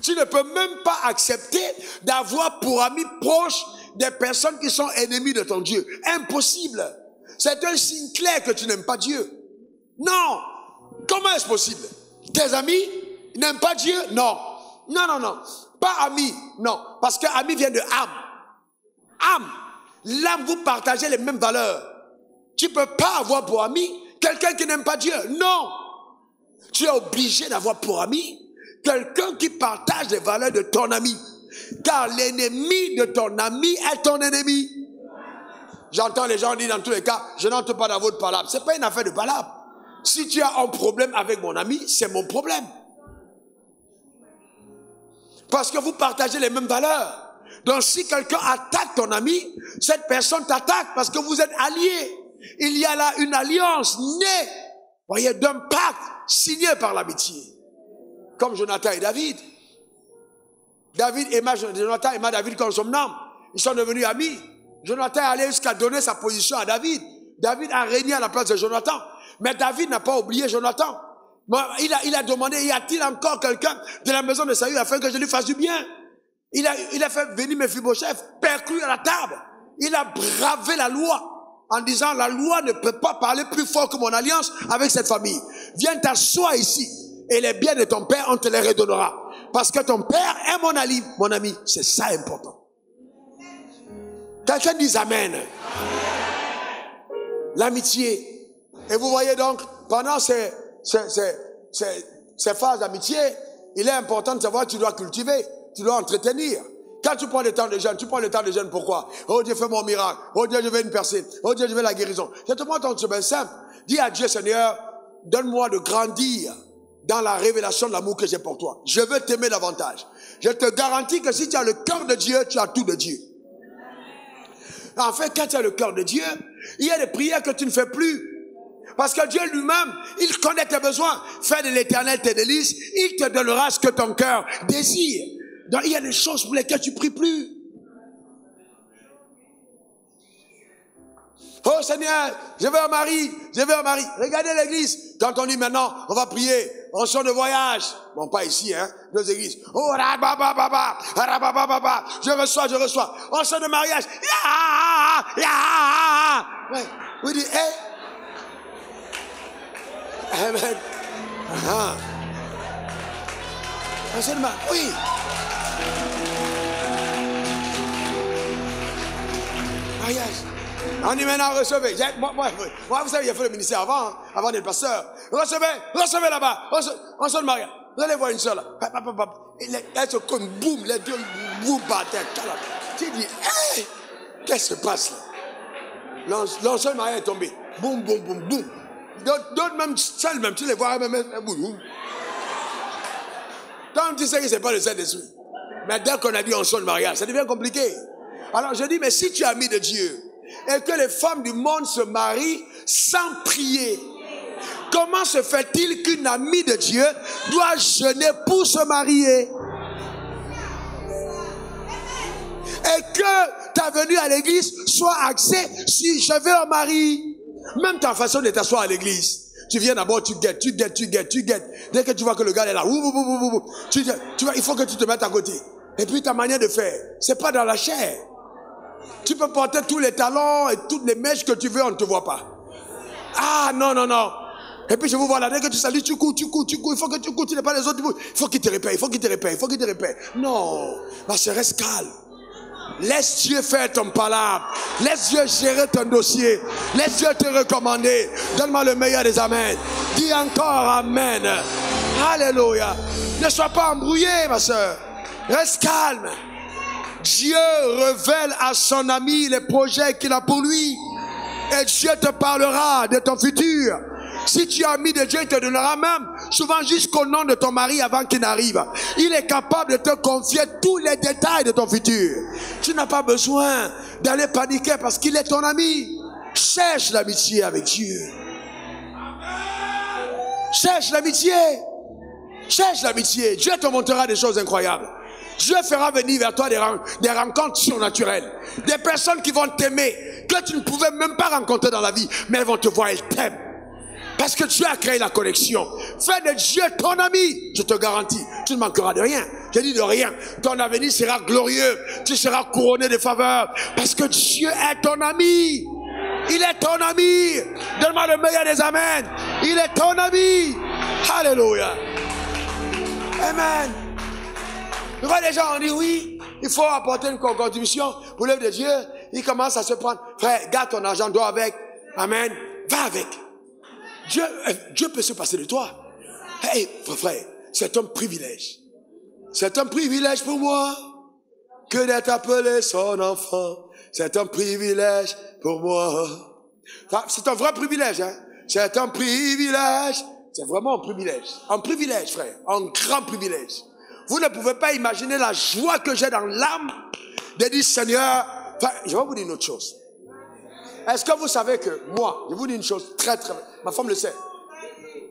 Tu ne peux même pas accepter d'avoir pour amis proches des personnes qui sont ennemies de ton Dieu. Impossible. C'est un signe clair que tu n'aimes pas Dieu. Non. Comment est-ce possible? Tes amis n'aiment pas Dieu? Non. Non, non, non. Pas amis. Non. Parce que ami vient de âme. Âme. L'âme, vous partagez les mêmes valeurs. Tu ne peux pas avoir pour ami quelqu'un qui n'aime pas Dieu. Non. Tu es obligé d'avoir pour ami quelqu'un qui partage les valeurs de ton ami. Car l'ennemi de ton ami est ton ennemi. J'entends les gens dire dans tous les cas, je n'entre pas dans votre palabre. Ce n'est pas une affaire de palabre. Si tu as un problème avec mon ami, c'est mon problème. Parce que vous partagez les mêmes valeurs. Donc si quelqu'un attaque ton ami, cette personne t'attaque parce que vous êtes alliés. Il y a là une alliance née, voyez, d'un pacte signé par l'amitié. Comme Jonathan et David. Jonathan aima David comme son âme. Ils sont devenus amis. Jonathan est allé jusqu'à donner sa position à David. David a régné à la place de Jonathan. Mais David n'a pas oublié Jonathan. Il a demandé, y a-t-il encore quelqu'un de la maison de Saül afin que je lui fasse du bien? Il a fait venir Mephibosheth, perclus à la table. Il a bravé la loi en disant, la loi ne peut pas parler plus fort que mon alliance avec cette famille. Viens t'asseoir ici et les biens de ton père, on te les redonnera. Parce que ton père est mon ami. Mon ami, c'est ça important. Quelqu'un dit Amen. L'amitié. Et vous voyez donc, pendant ces phases d'amitié, il est important de savoir que tu dois cultiver, tu dois entretenir. Quand Quand tu prends le temps de jeûne, tu prends le temps de jeûne pourquoi? Oh Dieu, fais mon miracle. Oh Dieu, je veux une percée. Oh Dieu, je veux la guérison. Je te prends ton chemin simple. Dis à Dieu, Seigneur, donne-moi de grandir dans la révélation de l'amour que j'ai pour toi. Je veux t'aimer davantage. Je te garantis que si tu as le cœur de Dieu, tu as tout de Dieu. En fait, quand tu as le cœur de Dieu, il y a des prières que tu ne fais plus. Parce que Dieu lui-même, il connaît tes besoins. Fais de l'Éternel tes délices, il te donnera ce que ton cœur désire. Donc il y a des choses pour lesquelles tu pries plus. Oh Seigneur, je veux un mari, je veux un mari. Regardez l'église. Quand on dit maintenant, on va prier, on sort de voyage. Bon, pas ici, hein, nos églises. Oh, rabababa, rabababa, je reçois. On sort de mariage. Ouais. Oui, dit, Amen. On sort de mariage. Oui. Mariage. On dit maintenant, recevez. Moi, vous savez, j'ai fait le ministère avant, hein, avant d'être pasteur. Recevez là-bas. On sort de mariage. Vous allez voir une soeur là. Elle se comme boum, les deux boum par terre. Tu dis, qu'est-ce qui se passe là? L'ancien mariage est tombé. Boum, boum, boum, boum. D'autres même seuls, même, tu les vois même, boum. Quand tu sais que ce n'est pas le Saint-Esprit. Mais dès qu'on a dit on sort de mariage, ça devient compliqué. Alors je dis, mais si tu es ami de Dieu, et que les femmes du monde se marient sans prier, comment se fait-il qu'une amie de Dieu doit jeûner pour se marier? Et que ta venue à l'église soit axée si je veux un mari. Même ta façon de t'asseoir à l'église. Tu viens d'abord, tu guettes. Dès que tu vois que le gars est là, tu vois, il faut que tu te mettes à côté. Et puis ta manière de faire, c'est pas dans la chair. Tu peux porter tous les talons et toutes les mèches que tu veux, on ne te voit pas. Ah, non. Et puis je vous vois là, dès que tu salues, tu cours. Il faut que tu cours, tu n'es pas les autres. Il faut qu'il te répète. Non, ma sœur, reste calme. Laisse Dieu faire ton palabre. Laisse Dieu gérer ton dossier. Laisse Dieu te recommander. Donne-moi le meilleur des amens. Dis encore amen. Alléluia. Ne sois pas embrouillé, ma sœur. Reste calme. Dieu révèle à son ami les projets qu'il a pour lui. Et Dieu te parlera de ton futur. Si tu es ami de Dieu, il te donnera même, souvent jusqu'au nom de ton mari avant qu'il n'arrive. Il est capable de te confier tous les détails de ton futur. Tu n'as pas besoin d'aller paniquer parce qu'il est ton ami. Cherche l'amitié avec Dieu. Cherche l'amitié. Dieu te montrera des choses incroyables. Dieu fera venir vers toi des rencontres surnaturelles. Des personnes qui vont t'aimer, que tu ne pouvais même pas rencontrer dans la vie, mais elles vont te voir, elles t'aiment. Parce que Dieu a créé la connexion. Fais de Dieu ton ami. Je te garantis, tu ne manqueras de rien. Je dis de rien. Ton avenir sera glorieux. Tu seras couronné de faveurs. Parce que Dieu est ton ami. Il est ton ami. Donne-moi le meilleur des amens. Il est ton ami. Alléluia. Amen. Tu vois, les gens ont dit oui, il faut apporter une contribution pour l'œuvre de Dieu. Ils commencent à se prendre. Frère, garde ton argent, dois avec. Amen. Va avec. Dieu peut se passer de toi. Hey, frère, c'est un privilège. C'est un privilège pour moi que d'être appelé son enfant. C'est un privilège pour moi. C'est un vrai privilège, hein. C'est un privilège. C'est vraiment un privilège. Un privilège, frère. Un grand privilège. Vous ne pouvez pas imaginer la joie que j'ai dans l'âme de dire, Seigneur, enfin, je vais vous dire une autre chose. Est-ce que vous savez que moi, je vous dis une chose très, ma femme le sait.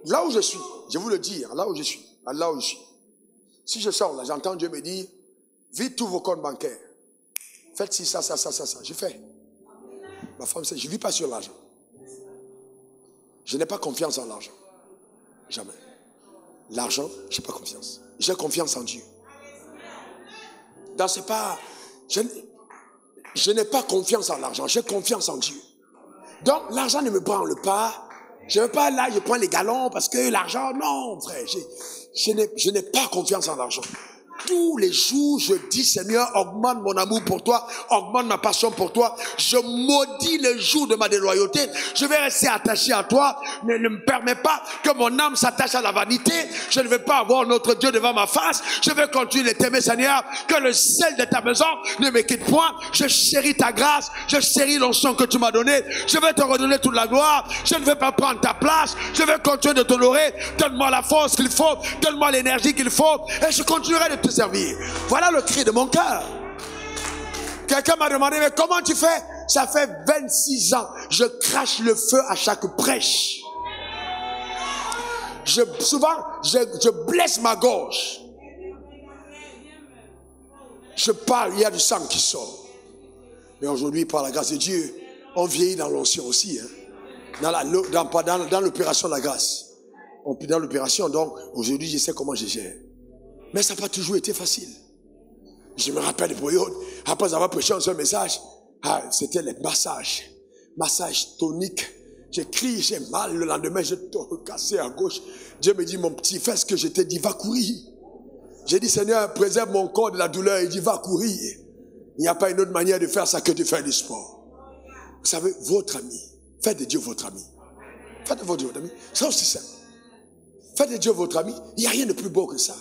Là où je suis, je vous le dis, là où je suis, si je sors là, j'entends Dieu me dire, vide tous vos comptes bancaires. Faites ci, ça. Je fais. Ma femme sait, je ne vis pas sur l'argent. Je n'ai pas confiance en l'argent. Jamais. L'argent, je n'ai pas confiance. J'ai confiance en Dieu. Donc c'est pas... Je n'ai pas confiance en l'argent, j'ai confiance en Dieu. Donc l'argent ne me branle pas. Je ne veux pas là, je prends les galons parce que l'argent, non frère, je n'ai pas confiance en l'argent. tous les jours, je dis, Seigneur, augmente mon amour pour toi, augmente ma passion pour toi. Je maudis le jour de ma déloyauté. Je vais rester attaché à toi. Ne me permets pas que mon âme s'attache à la vanité. Je ne veux pas avoir notre Dieu devant ma face. Je veux continuer de t'aimer, Seigneur. Que le sel de ta maison ne me quitte point. Je chéris ta grâce. Je chéris l'onction que tu m'as donné. Je vais te redonner toute la gloire. Je ne veux pas prendre ta place. Je vais continuer de t'honorer. Donne-moi la force qu'il faut. Donne-moi l'énergie qu'il faut. Et je continuerai de te servir. Voilà le cri de mon cœur. Quelqu'un m'a demandé, mais comment tu fais? Ça fait 26 ans. Je crache le feu à chaque prêche. Souvent, je blesse ma gorge. Je parle, il y a du sang qui sort. Mais aujourd'hui, par la grâce de Dieu, on vieillit dans l'onction aussi. Hein? Dans l'opération de la grâce. Dans l'opération, donc, aujourd'hui, je sais comment je gère. Mais ça n'a pas toujours été facile. Je me rappelle des périodes, après avoir prêché un seul message, c'était les massages. Massage tonique. J'ai crié, j'ai mal. Le lendemain, j'ai tout cassé à gauche. Dieu me dit, mon petit, fais ce que je t'ai dit, va courir. J'ai dit, Seigneur, préserve mon corps de la douleur. Il dit, va courir. Il n'y a pas une autre manière de faire ça que de faire du sport. Vous savez, votre ami, faites de Dieu votre ami. Faites de votre ami. C'est aussi simple. Faites de Dieu votre ami. Il n'y a rien de plus beau que ça.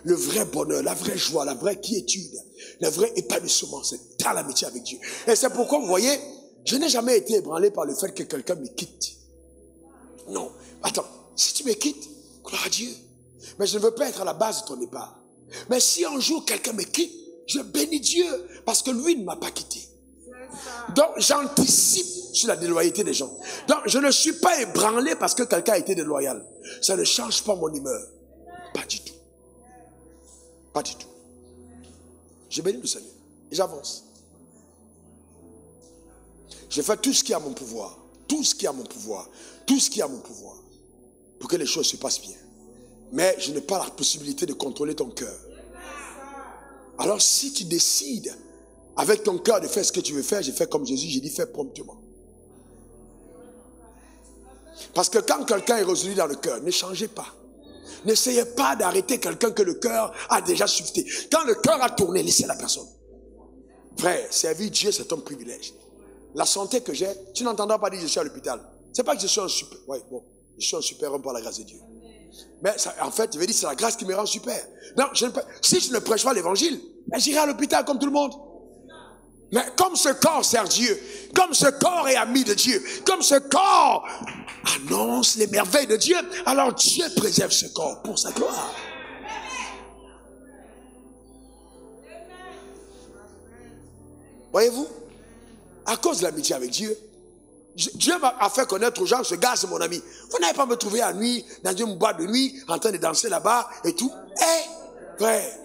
Le vrai bonheur, la vraie joie, la vraie quiétude, le vrai épanouissement, c'est dans l'amitié avec Dieu. Et c'est pourquoi, vous voyez, je n'ai jamais été ébranlé par le fait que quelqu'un me quitte. Non. Attends, si tu me quittes, gloire à Dieu. Mais je ne veux pas être à la base de ton départ. Mais si un jour quelqu'un me quitte, je bénis Dieu parce que lui ne m'a pas quitté. Donc, j'anticipe sur la déloyauté des gens. Donc, je ne suis pas ébranlé parce que quelqu'un a été déloyal. Ça ne change pas mon humeur. Pas du tout. Pas du tout. Je bénis le Seigneur. Et j'avance. Je fais tout ce qui est à mon pouvoir. Tout ce qui est à mon pouvoir. Tout ce qui est à mon pouvoir. Pour que les choses se passent bien. Mais je n'ai pas la possibilité de contrôler ton cœur. Alors si tu décides avec ton cœur de faire ce que tu veux faire, j'ai fait comme Jésus, j'ai dit fais promptement. Parce que quand quelqu'un est résolu dans le cœur, ne changez pas. N'essayez pas d'arrêter quelqu'un que le cœur a déjà suscité. Quand le cœur a tourné, laissez la personne. Frère, servir Dieu, c'est un privilège. La santé que j'ai, tu n'entendras pas dire je suis à l'hôpital. C'est pas que je suis un super... Oui, bon, je suis un super homme par la grâce de Dieu. Mais ça, en fait, je vais dire c'est la grâce qui me rend super. Non, si je ne prêche pas l'évangile, j'irai à l'hôpital comme tout le monde. Mais comme ce corps sert Dieu, comme ce corps est ami de Dieu, comme ce corps annonce les merveilles de Dieu, alors Dieu préserve ce corps pour sa gloire. Voyez-vous, à cause de l'amitié avec Dieu, Dieu m'a fait connaître aux gens, ce gars c'est mon ami. Vous n'allez pas me trouver à nuit, dans une boîte de nuit, en train de danser là-bas et tout. Frère,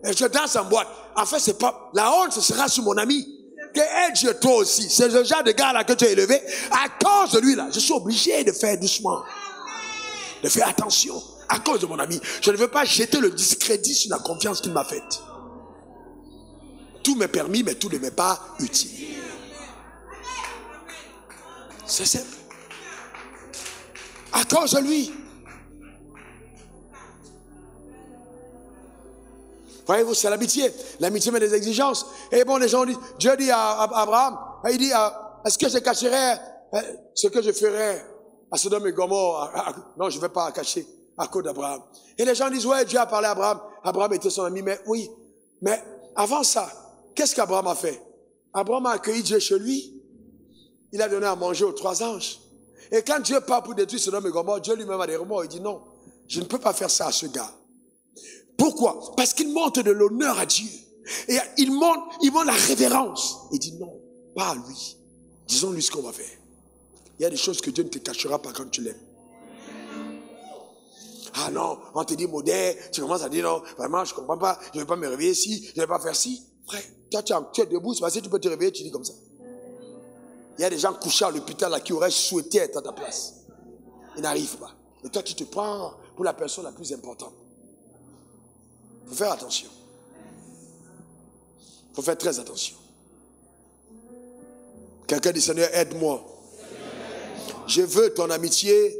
je danse en boîte. En fait, c'est pas, la honte, ce sera sur mon ami. Que Dieu, toi aussi. C'est le genre de gars là que tu as élevé. À cause de lui là, je suis obligé de faire doucement. De faire attention. À cause de mon ami. Je ne veux pas jeter le discrédit sur la confiance qu'il m'a faite. Tout m'est permis, mais tout ne m'est pas utile. C'est simple. À cause de lui. Voyez-vous, c'est l'amitié. L'amitié met des exigences. Et bon, les gens disent, Dieu dit à Abraham, il dit, est-ce que je cacherai ce que je ferai à Sodome et Gomorrhe? Non, je ne vais pas cacher à cause d'Abraham. Et les gens disent, ouais, Dieu a parlé à Abraham. Abraham était son ami, mais oui. Mais avant ça, qu'est-ce qu'Abraham a fait? Abraham a accueilli Dieu chez lui. Il a donné à manger aux 3 anges. Et quand Dieu part pour détruire Sodome et Gomorrhe, Dieu lui-même a des remords. Il dit non, je ne peux pas faire ça à ce gars. Pourquoi? Parce qu'il montre de l'honneur à Dieu. Et il montre la révérence. Il dit non, pas à lui. Disons-lui ce qu'on va faire. Il y a des choses que Dieu ne te cachera pas quand tu l'aimes. Ah non, on te dit modèle, tu commences à dire non, vraiment je ne comprends pas, je ne vais pas me réveiller ici, je ne vais pas faire ci. Frère, toi tu es debout, c'est parce que tu peux te réveiller, tu dis comme ça. Il y a des gens couchés à l'hôpital là qui auraient souhaité être à ta place. Ils n'arrivent pas. Et toi tu te prends pour la personne la plus importante. Il faut faire attention. Il faut faire très attention. Quelqu'un dit Seigneur, aide-moi. Je veux ton amitié.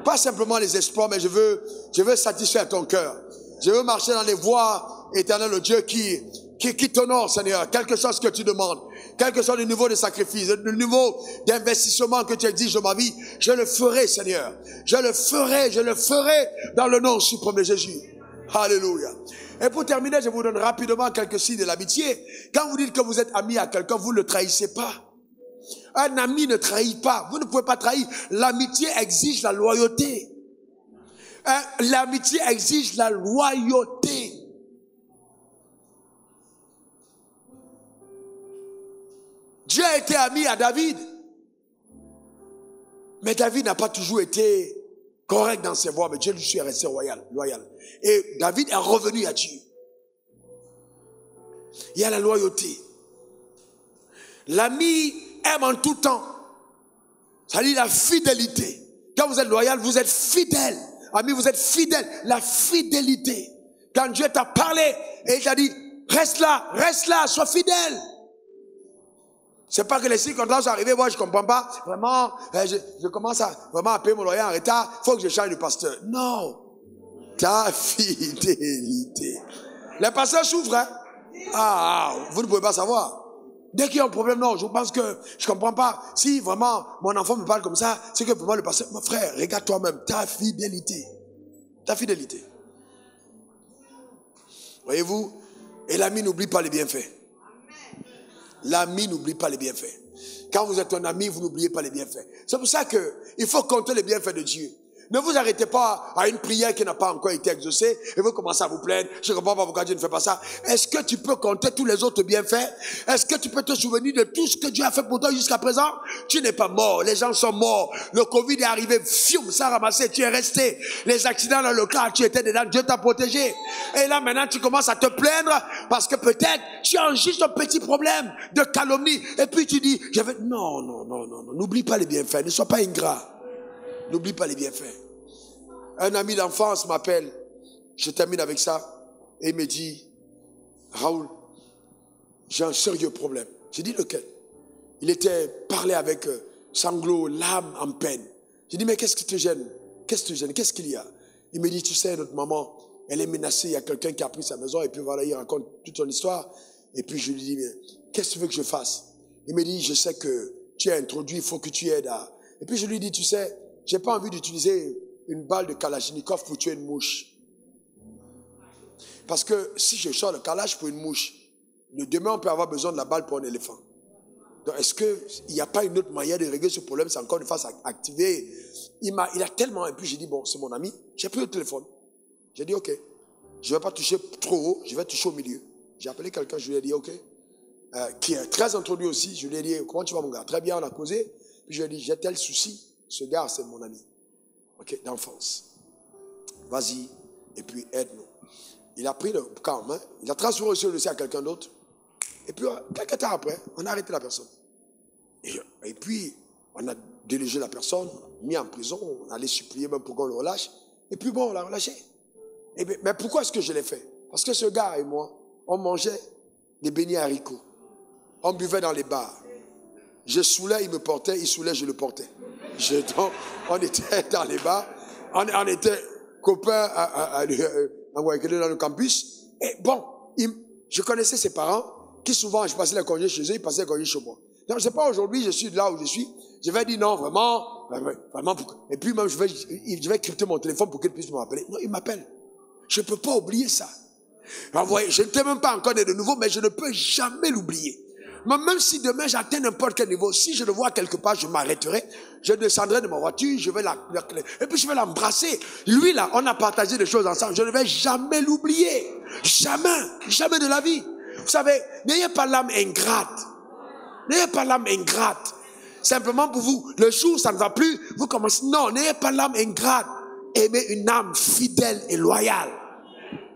Pas simplement les espoirs, mais je veux satisfaire ton cœur. Je veux marcher dans les voies Éternel, le Dieu qui t'honore, Seigneur, quelque chose que tu demandes, quelque chose du niveau de sacrifice, du niveau d'investissement que tu exiges de ma vie, je le ferai, Seigneur. Je le ferai dans le nom suprême de Jésus. Alléluia. Et pour terminer, je vous donne rapidement quelques signes de l'amitié. Quand vous dites que vous êtes ami à quelqu'un, vous ne le trahissez pas. Un ami ne trahit pas. Vous ne pouvez pas trahir. L'amitié exige la loyauté. L'amitié exige la loyauté. Dieu a été ami à David. Mais David n'a pas toujours été correct dans ses voies, mais Dieu lui est resté loyal. Et David est revenu à Dieu. Il y a la loyauté. L'ami aime en tout temps. Ça dit la fidélité. Quand vous êtes loyal, vous êtes fidèle. Ami, vous êtes fidèle. La fidélité. Quand Dieu t'a parlé et il t'a dit, reste là, sois fidèle. C'est pas que les circonstances sont arrivées, moi je comprends pas. Vraiment, je commence à vraiment payer mon loyer en retard. Faut que je change de pasteur. Non. Ta fidélité. Les pasteurs souffrent, hein? Ah, vous ne pouvez pas savoir. Dès qu'il y a un problème, non, je pense que je comprends pas. Si vraiment mon enfant me parle comme ça, c'est que pour moi le pasteur, mon frère, regarde toi-même, ta fidélité. Ta fidélité. Voyez-vous? Et l'ami n'oublie pas les bienfaits. L'ami n'oublie pas les bienfaits. Quand vous êtes un ami, vous n'oubliez pas les bienfaits. C'est pour ça que il faut compter les bienfaits de Dieu. Ne vous arrêtez pas à une prière qui n'a pas encore été exaucée et vous commencez à vous plaindre. Je ne comprends pas pourquoi Dieu ne fait pas ça. Est-ce que tu peux compter tous les autres bienfaits? Est-ce que tu peux te souvenir de tout ce que Dieu a fait pour toi jusqu'à présent? Tu n'es pas mort. Les gens sont morts. Le Covid est arrivé. Fium, ça a ramassé. Tu es resté. Les accidents dans le car, tu étais dedans. Dieu t'a protégé. Et là, maintenant, tu commences à te plaindre parce que peut-être tu as juste un petit problème de calomnie. Et puis tu dis, non. N'oublie pas les bienfaits. Ne sois pas ingrat. N'oublie pas les bienfaits. Un ami d'enfance m'appelle, je termine avec ça, et il me dit, Raoul, j'ai un sérieux problème. J'ai dit lequel? Il était parlé avec sanglots, l'âme en peine. J'ai dit, mais qu'est-ce qui te gêne? Qu'est-ce qui te gêne? Qu'est-ce qu'il y a? Il me dit, tu sais, notre maman, elle est menacée, il y a quelqu'un qui a pris sa maison, et puis voilà, il raconte toute son histoire. Et puis je lui dis, mais qu'est-ce que tu veux que je fasse? Il me dit, je sais que tu es introduit, il faut que tu aides à... Et puis je lui dis, tu sais, j'ai pas envie d'utiliser une balle de Kalachnikov pour tuer une mouche. Parce que si je sors le Kalach pour une mouche, le demain on peut avoir besoin de la balle pour un éléphant. Donc est-ce qu'il n'y a pas une autre manière de régler ce problème? C'est encore une phase activée. Il a tellement... Et puis j'ai dit, bon, c'est mon ami. J'ai pris le téléphone. J'ai dit, ok, je ne vais pas toucher trop haut, je vais toucher au milieu. J'ai appelé quelqu'un, je lui ai dit, ok, qui est très introduit aussi. Je lui ai dit, comment tu vas mon gars? Très bien, on a causé. Puis je lui ai dit, j'ai tel souci. Ce gars, c'est mon ami. Ok, d'enfance. Vas-y, et puis aide-nous. Il a pris le cas en main, il a transféré aussi le dossier à quelqu'un d'autre. Et puis, quelques temps après, on a arrêté la personne. Et puis, on a délogé la personne, mis en prison, on allait supplier même pour qu'on le relâche. Et puis bon, on l'a relâché. Mais pourquoi est-ce que je l'ai fait? Parce que ce gars et moi, on mangeait des beignets haricots. On buvait dans les bars. Je saoulais, il me portait, il saoulait, je le portais. Donc, on était dans les bars, on était copains dans le campus. Et bon, je connaissais ses parents, qui souvent, je passais les congés chez eux, ils passaient les congés chez moi. Donc, c'est pas aujourd'hui, je suis là où je suis. Je vais dire non, vraiment. Et puis même, je vais crypter mon téléphone pour qu'il puisse me rappeler. Non, il m'appelle. Je ne peux pas oublier ça. Alors, vous voyez, je ne t'ai même pas encore né de nouveau, mais je ne peux jamais l'oublier. Mais même si demain j'atteins n'importe quel niveau, si je le vois quelque part, je m'arrêterai, je descendrai de ma voiture, je vais et puis je vais l'embrasser. Lui là, on a partagé des choses ensemble, je ne vais jamais l'oublier. Jamais, jamais de la vie. Vous savez, n'ayez pas l'âme ingrate. N'ayez pas l'âme ingrate. Simplement pour vous, le jour ça ne va plus, vous commencez, non, n'ayez pas l'âme ingrate. Aimez une âme fidèle et loyale.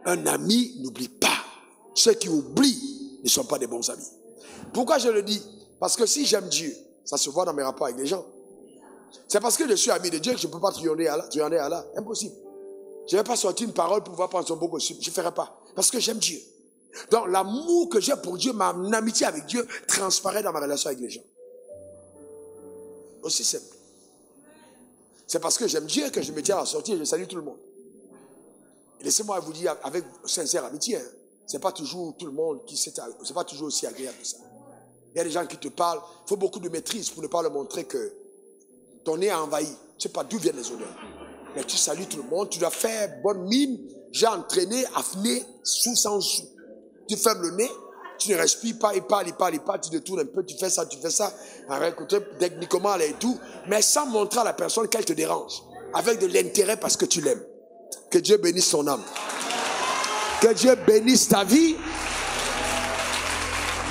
Un ami n'oublie pas. Ceux qui oublient ne sont pas des bons amis. Pourquoi je le dis? Parce que si j'aime Dieu, ça se voit dans mes rapports avec les gens. C'est parce que je suis ami de Dieu que je ne peux pas triompher à Allah. Impossible. Je ne vais pas sortir une parole pour pouvoir prendre son beau costume. Je ne ferai pas. Parce que j'aime Dieu. Donc l'amour que j'ai pour Dieu, ma amitié avec Dieu, transparaît dans ma relation avec les gens. Aussi simple. C'est parce que j'aime Dieu que je me tiens à la sortie et je salue tout le monde. Et laissez-moi vous dire avec sincère amitié, hein, c'est pas toujours tout le monde qui c'est pas toujours aussi agréable que ça. Il y a des gens qui te parlent, il faut beaucoup de maîtrise pour ne pas leur montrer que ton nez a envahi. Tu sais pas d'où viennent les odeurs. Mais tu salues tout le monde, tu dois faire bonne mine. J'ai entraîné, affiné, sous sans sous. Tu fermes le nez, tu ne respires pas, il parle, tu te tournes un peu, tu fais ça, avec techniquement et tout, mais sans montrer à la personne qu'elle te dérange. Avec de l'intérêt parce que tu l'aimes. Que Dieu bénisse ton âme. Que Dieu bénisse ta vie.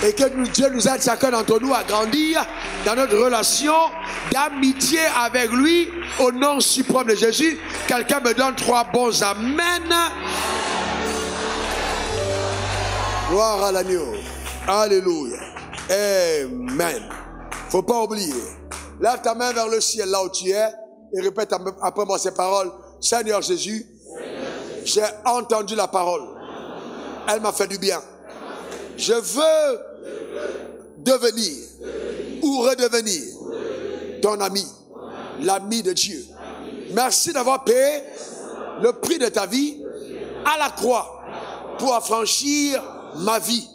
Et que Dieu nous aide chacun d'entre nous à grandir dans notre relation d'amitié avec lui au nom suprême de Jésus. Quelqu'un me donne 3 bons amen. Gloire à l'agneau. Alléluia. Amen. Faut pas oublier. Lève ta main vers le ciel là où tu es et répète après moi ces paroles. Seigneur Jésus, j'ai entendu la parole. Elle m'a fait du bien. Je veux devenir ou redevenir ton ami, l'ami de Dieu. Merci d'avoir payé le prix de ta vie à la croix pour affranchir ma vie.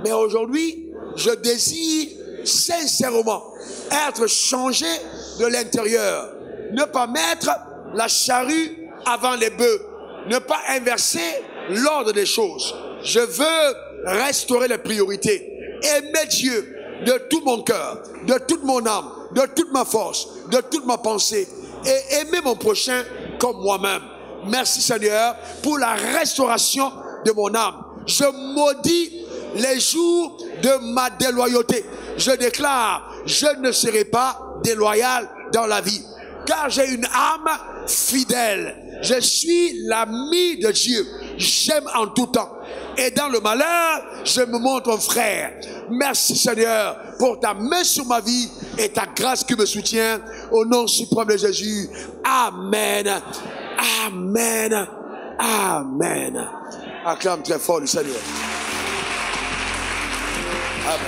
Mais aujourd'hui, je désire sincèrement être changé de l'intérieur. Ne pas mettre la charrue avant les bœufs. Ne pas inverser l'ordre des choses. Je veux restaurer les priorités. Aimer Dieu de tout mon cœur, de toute mon âme, de toute ma force, de toute ma pensée. Et aimer mon prochain comme moi-même. Merci Seigneur pour la restauration de mon âme. Je maudis les jours de ma déloyauté. Je déclare, je ne serai pas déloyal dans la vie. Car j'ai une âme fidèle. Je suis l'ami de Dieu. J'aime en tout temps. Et dans le malheur, je me montre un frère. Merci Seigneur pour ta main sur ma vie et ta grâce qui me soutient. Au nom suprême de Jésus. Amen. Amen. Amen. Acclame très fort le Seigneur. Amen.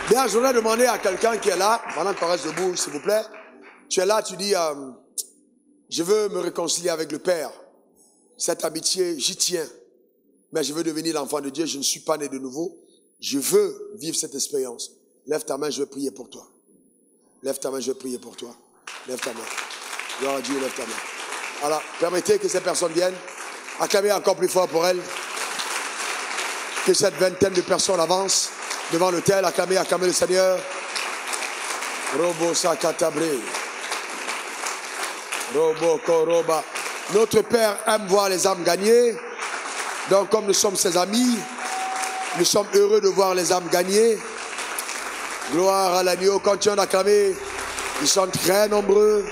Bien, je voudrais demander à quelqu'un qui est là, pendant qu'on reste debout, s'il vous plaît. Tu es là, tu dis, je veux me réconcilier avec le Père. Cette amitié, j'y tiens. Mais je veux devenir l'enfant de Dieu, je ne suis pas né de nouveau. Je veux vivre cette expérience. Lève ta main, je vais prier pour toi. Lève ta main, je vais prier pour toi. Lève ta main. Gloire à Dieu, lève ta main. Alors, permettez que ces personnes viennent. Acclamez encore plus fort pour elles. Que cette vingtaine de personnes avancent devant l'autel. Acclamez le Seigneur. Robo Sakatabré. Robo Koroba. Notre Père aime voir les âmes gagner. Donc, comme nous sommes ses amis, nous sommes heureux de voir les âmes gagner. Gloire à l'agneau. Continuons d'acclamer. Ils sont très nombreux.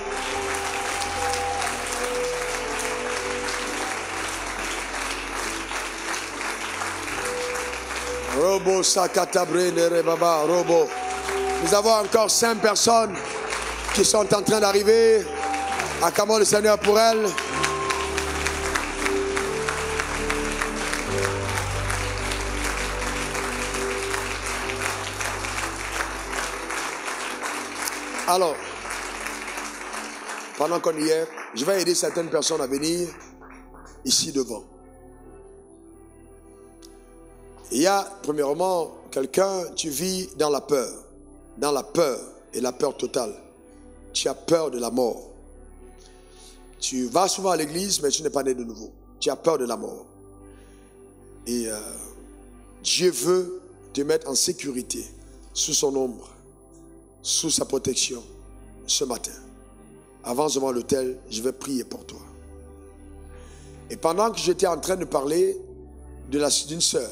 Robo Sakatabré Nerebaba. Robo. Nous avons encore 5 personnes qui sont en train d'arriver. Acclamons le Seigneur pour elles. Alors, pendant qu'on y est, je vais aider certaines personnes à venir ici devant. Il y a, premièrement, quelqu'un, tu vis dans la peur et la peur totale. Tu as peur de la mort. Tu vas souvent à l'église, mais tu n'es pas né de nouveau. Tu as peur de la mort. Et Dieu veut te mettre en sécurité, sous son ombre, sous sa protection, ce matin. Avance devant l'autel, je vais prier pour toi. Et pendant que j'étais en train de parler d'une sœur,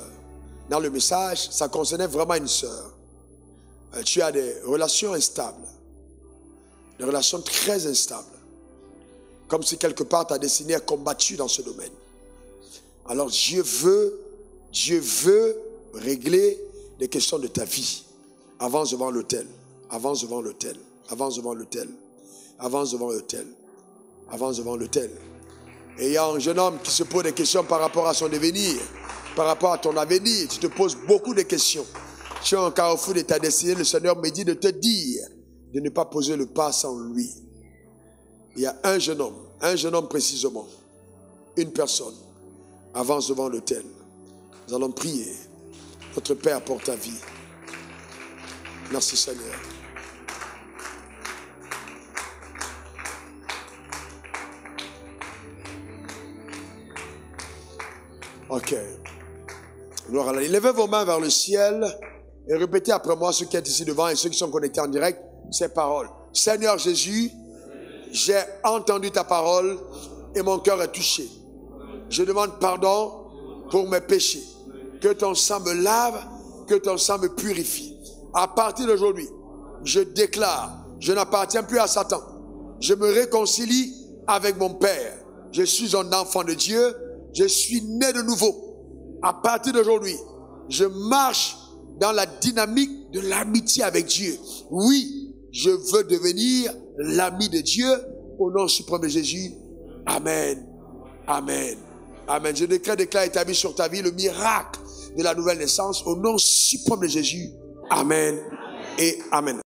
dans le message, ça concernait vraiment une sœur. Tu as des relations instables, des relations très instables. Comme si quelque part ta destinée est combattue dans ce domaine. Alors Dieu veut régler les questions de ta vie. Avance devant l'autel. Avance devant l'autel. Avance devant l'autel. Avance devant l'autel. Avance devant l'autel. Et il y a un jeune homme qui se pose des questions par rapport à son devenir, par rapport à ton avenir. Tu te poses beaucoup de questions. Tu es en carrefour de ta destinée. Le Seigneur me dit de te dire de ne pas poser le pas sans lui. Il y a un jeune homme Un jeune homme précisément. Une personne. Avance devant l'autel. Nous allons prier. Notre Père pour ta vie. Merci Seigneur. Ok. Gloire à Allah. Levez vos mains vers le ciel et répétez après moi, ceux qui sont ici devant et ceux qui sont connectés en direct, ces paroles. Seigneur Jésus, j'ai entendu ta parole et mon cœur est touché. Je demande pardon pour mes péchés. Que ton sang me lave, que ton sang me purifie. À partir d'aujourd'hui, je déclare, je n'appartiens plus à Satan. Je me réconcilie avec mon Père. Je suis un enfant de Dieu. Je suis né de nouveau. À partir d'aujourd'hui, je marche dans la dynamique de l'amitié avec Dieu. Oui, je veux devenir l'ami de Dieu au nom suprême de Jésus. Amen. Amen. Amen. Je déclare établi sur ta vie le miracle de la nouvelle naissance au nom suprême de Jésus. Amen et amen.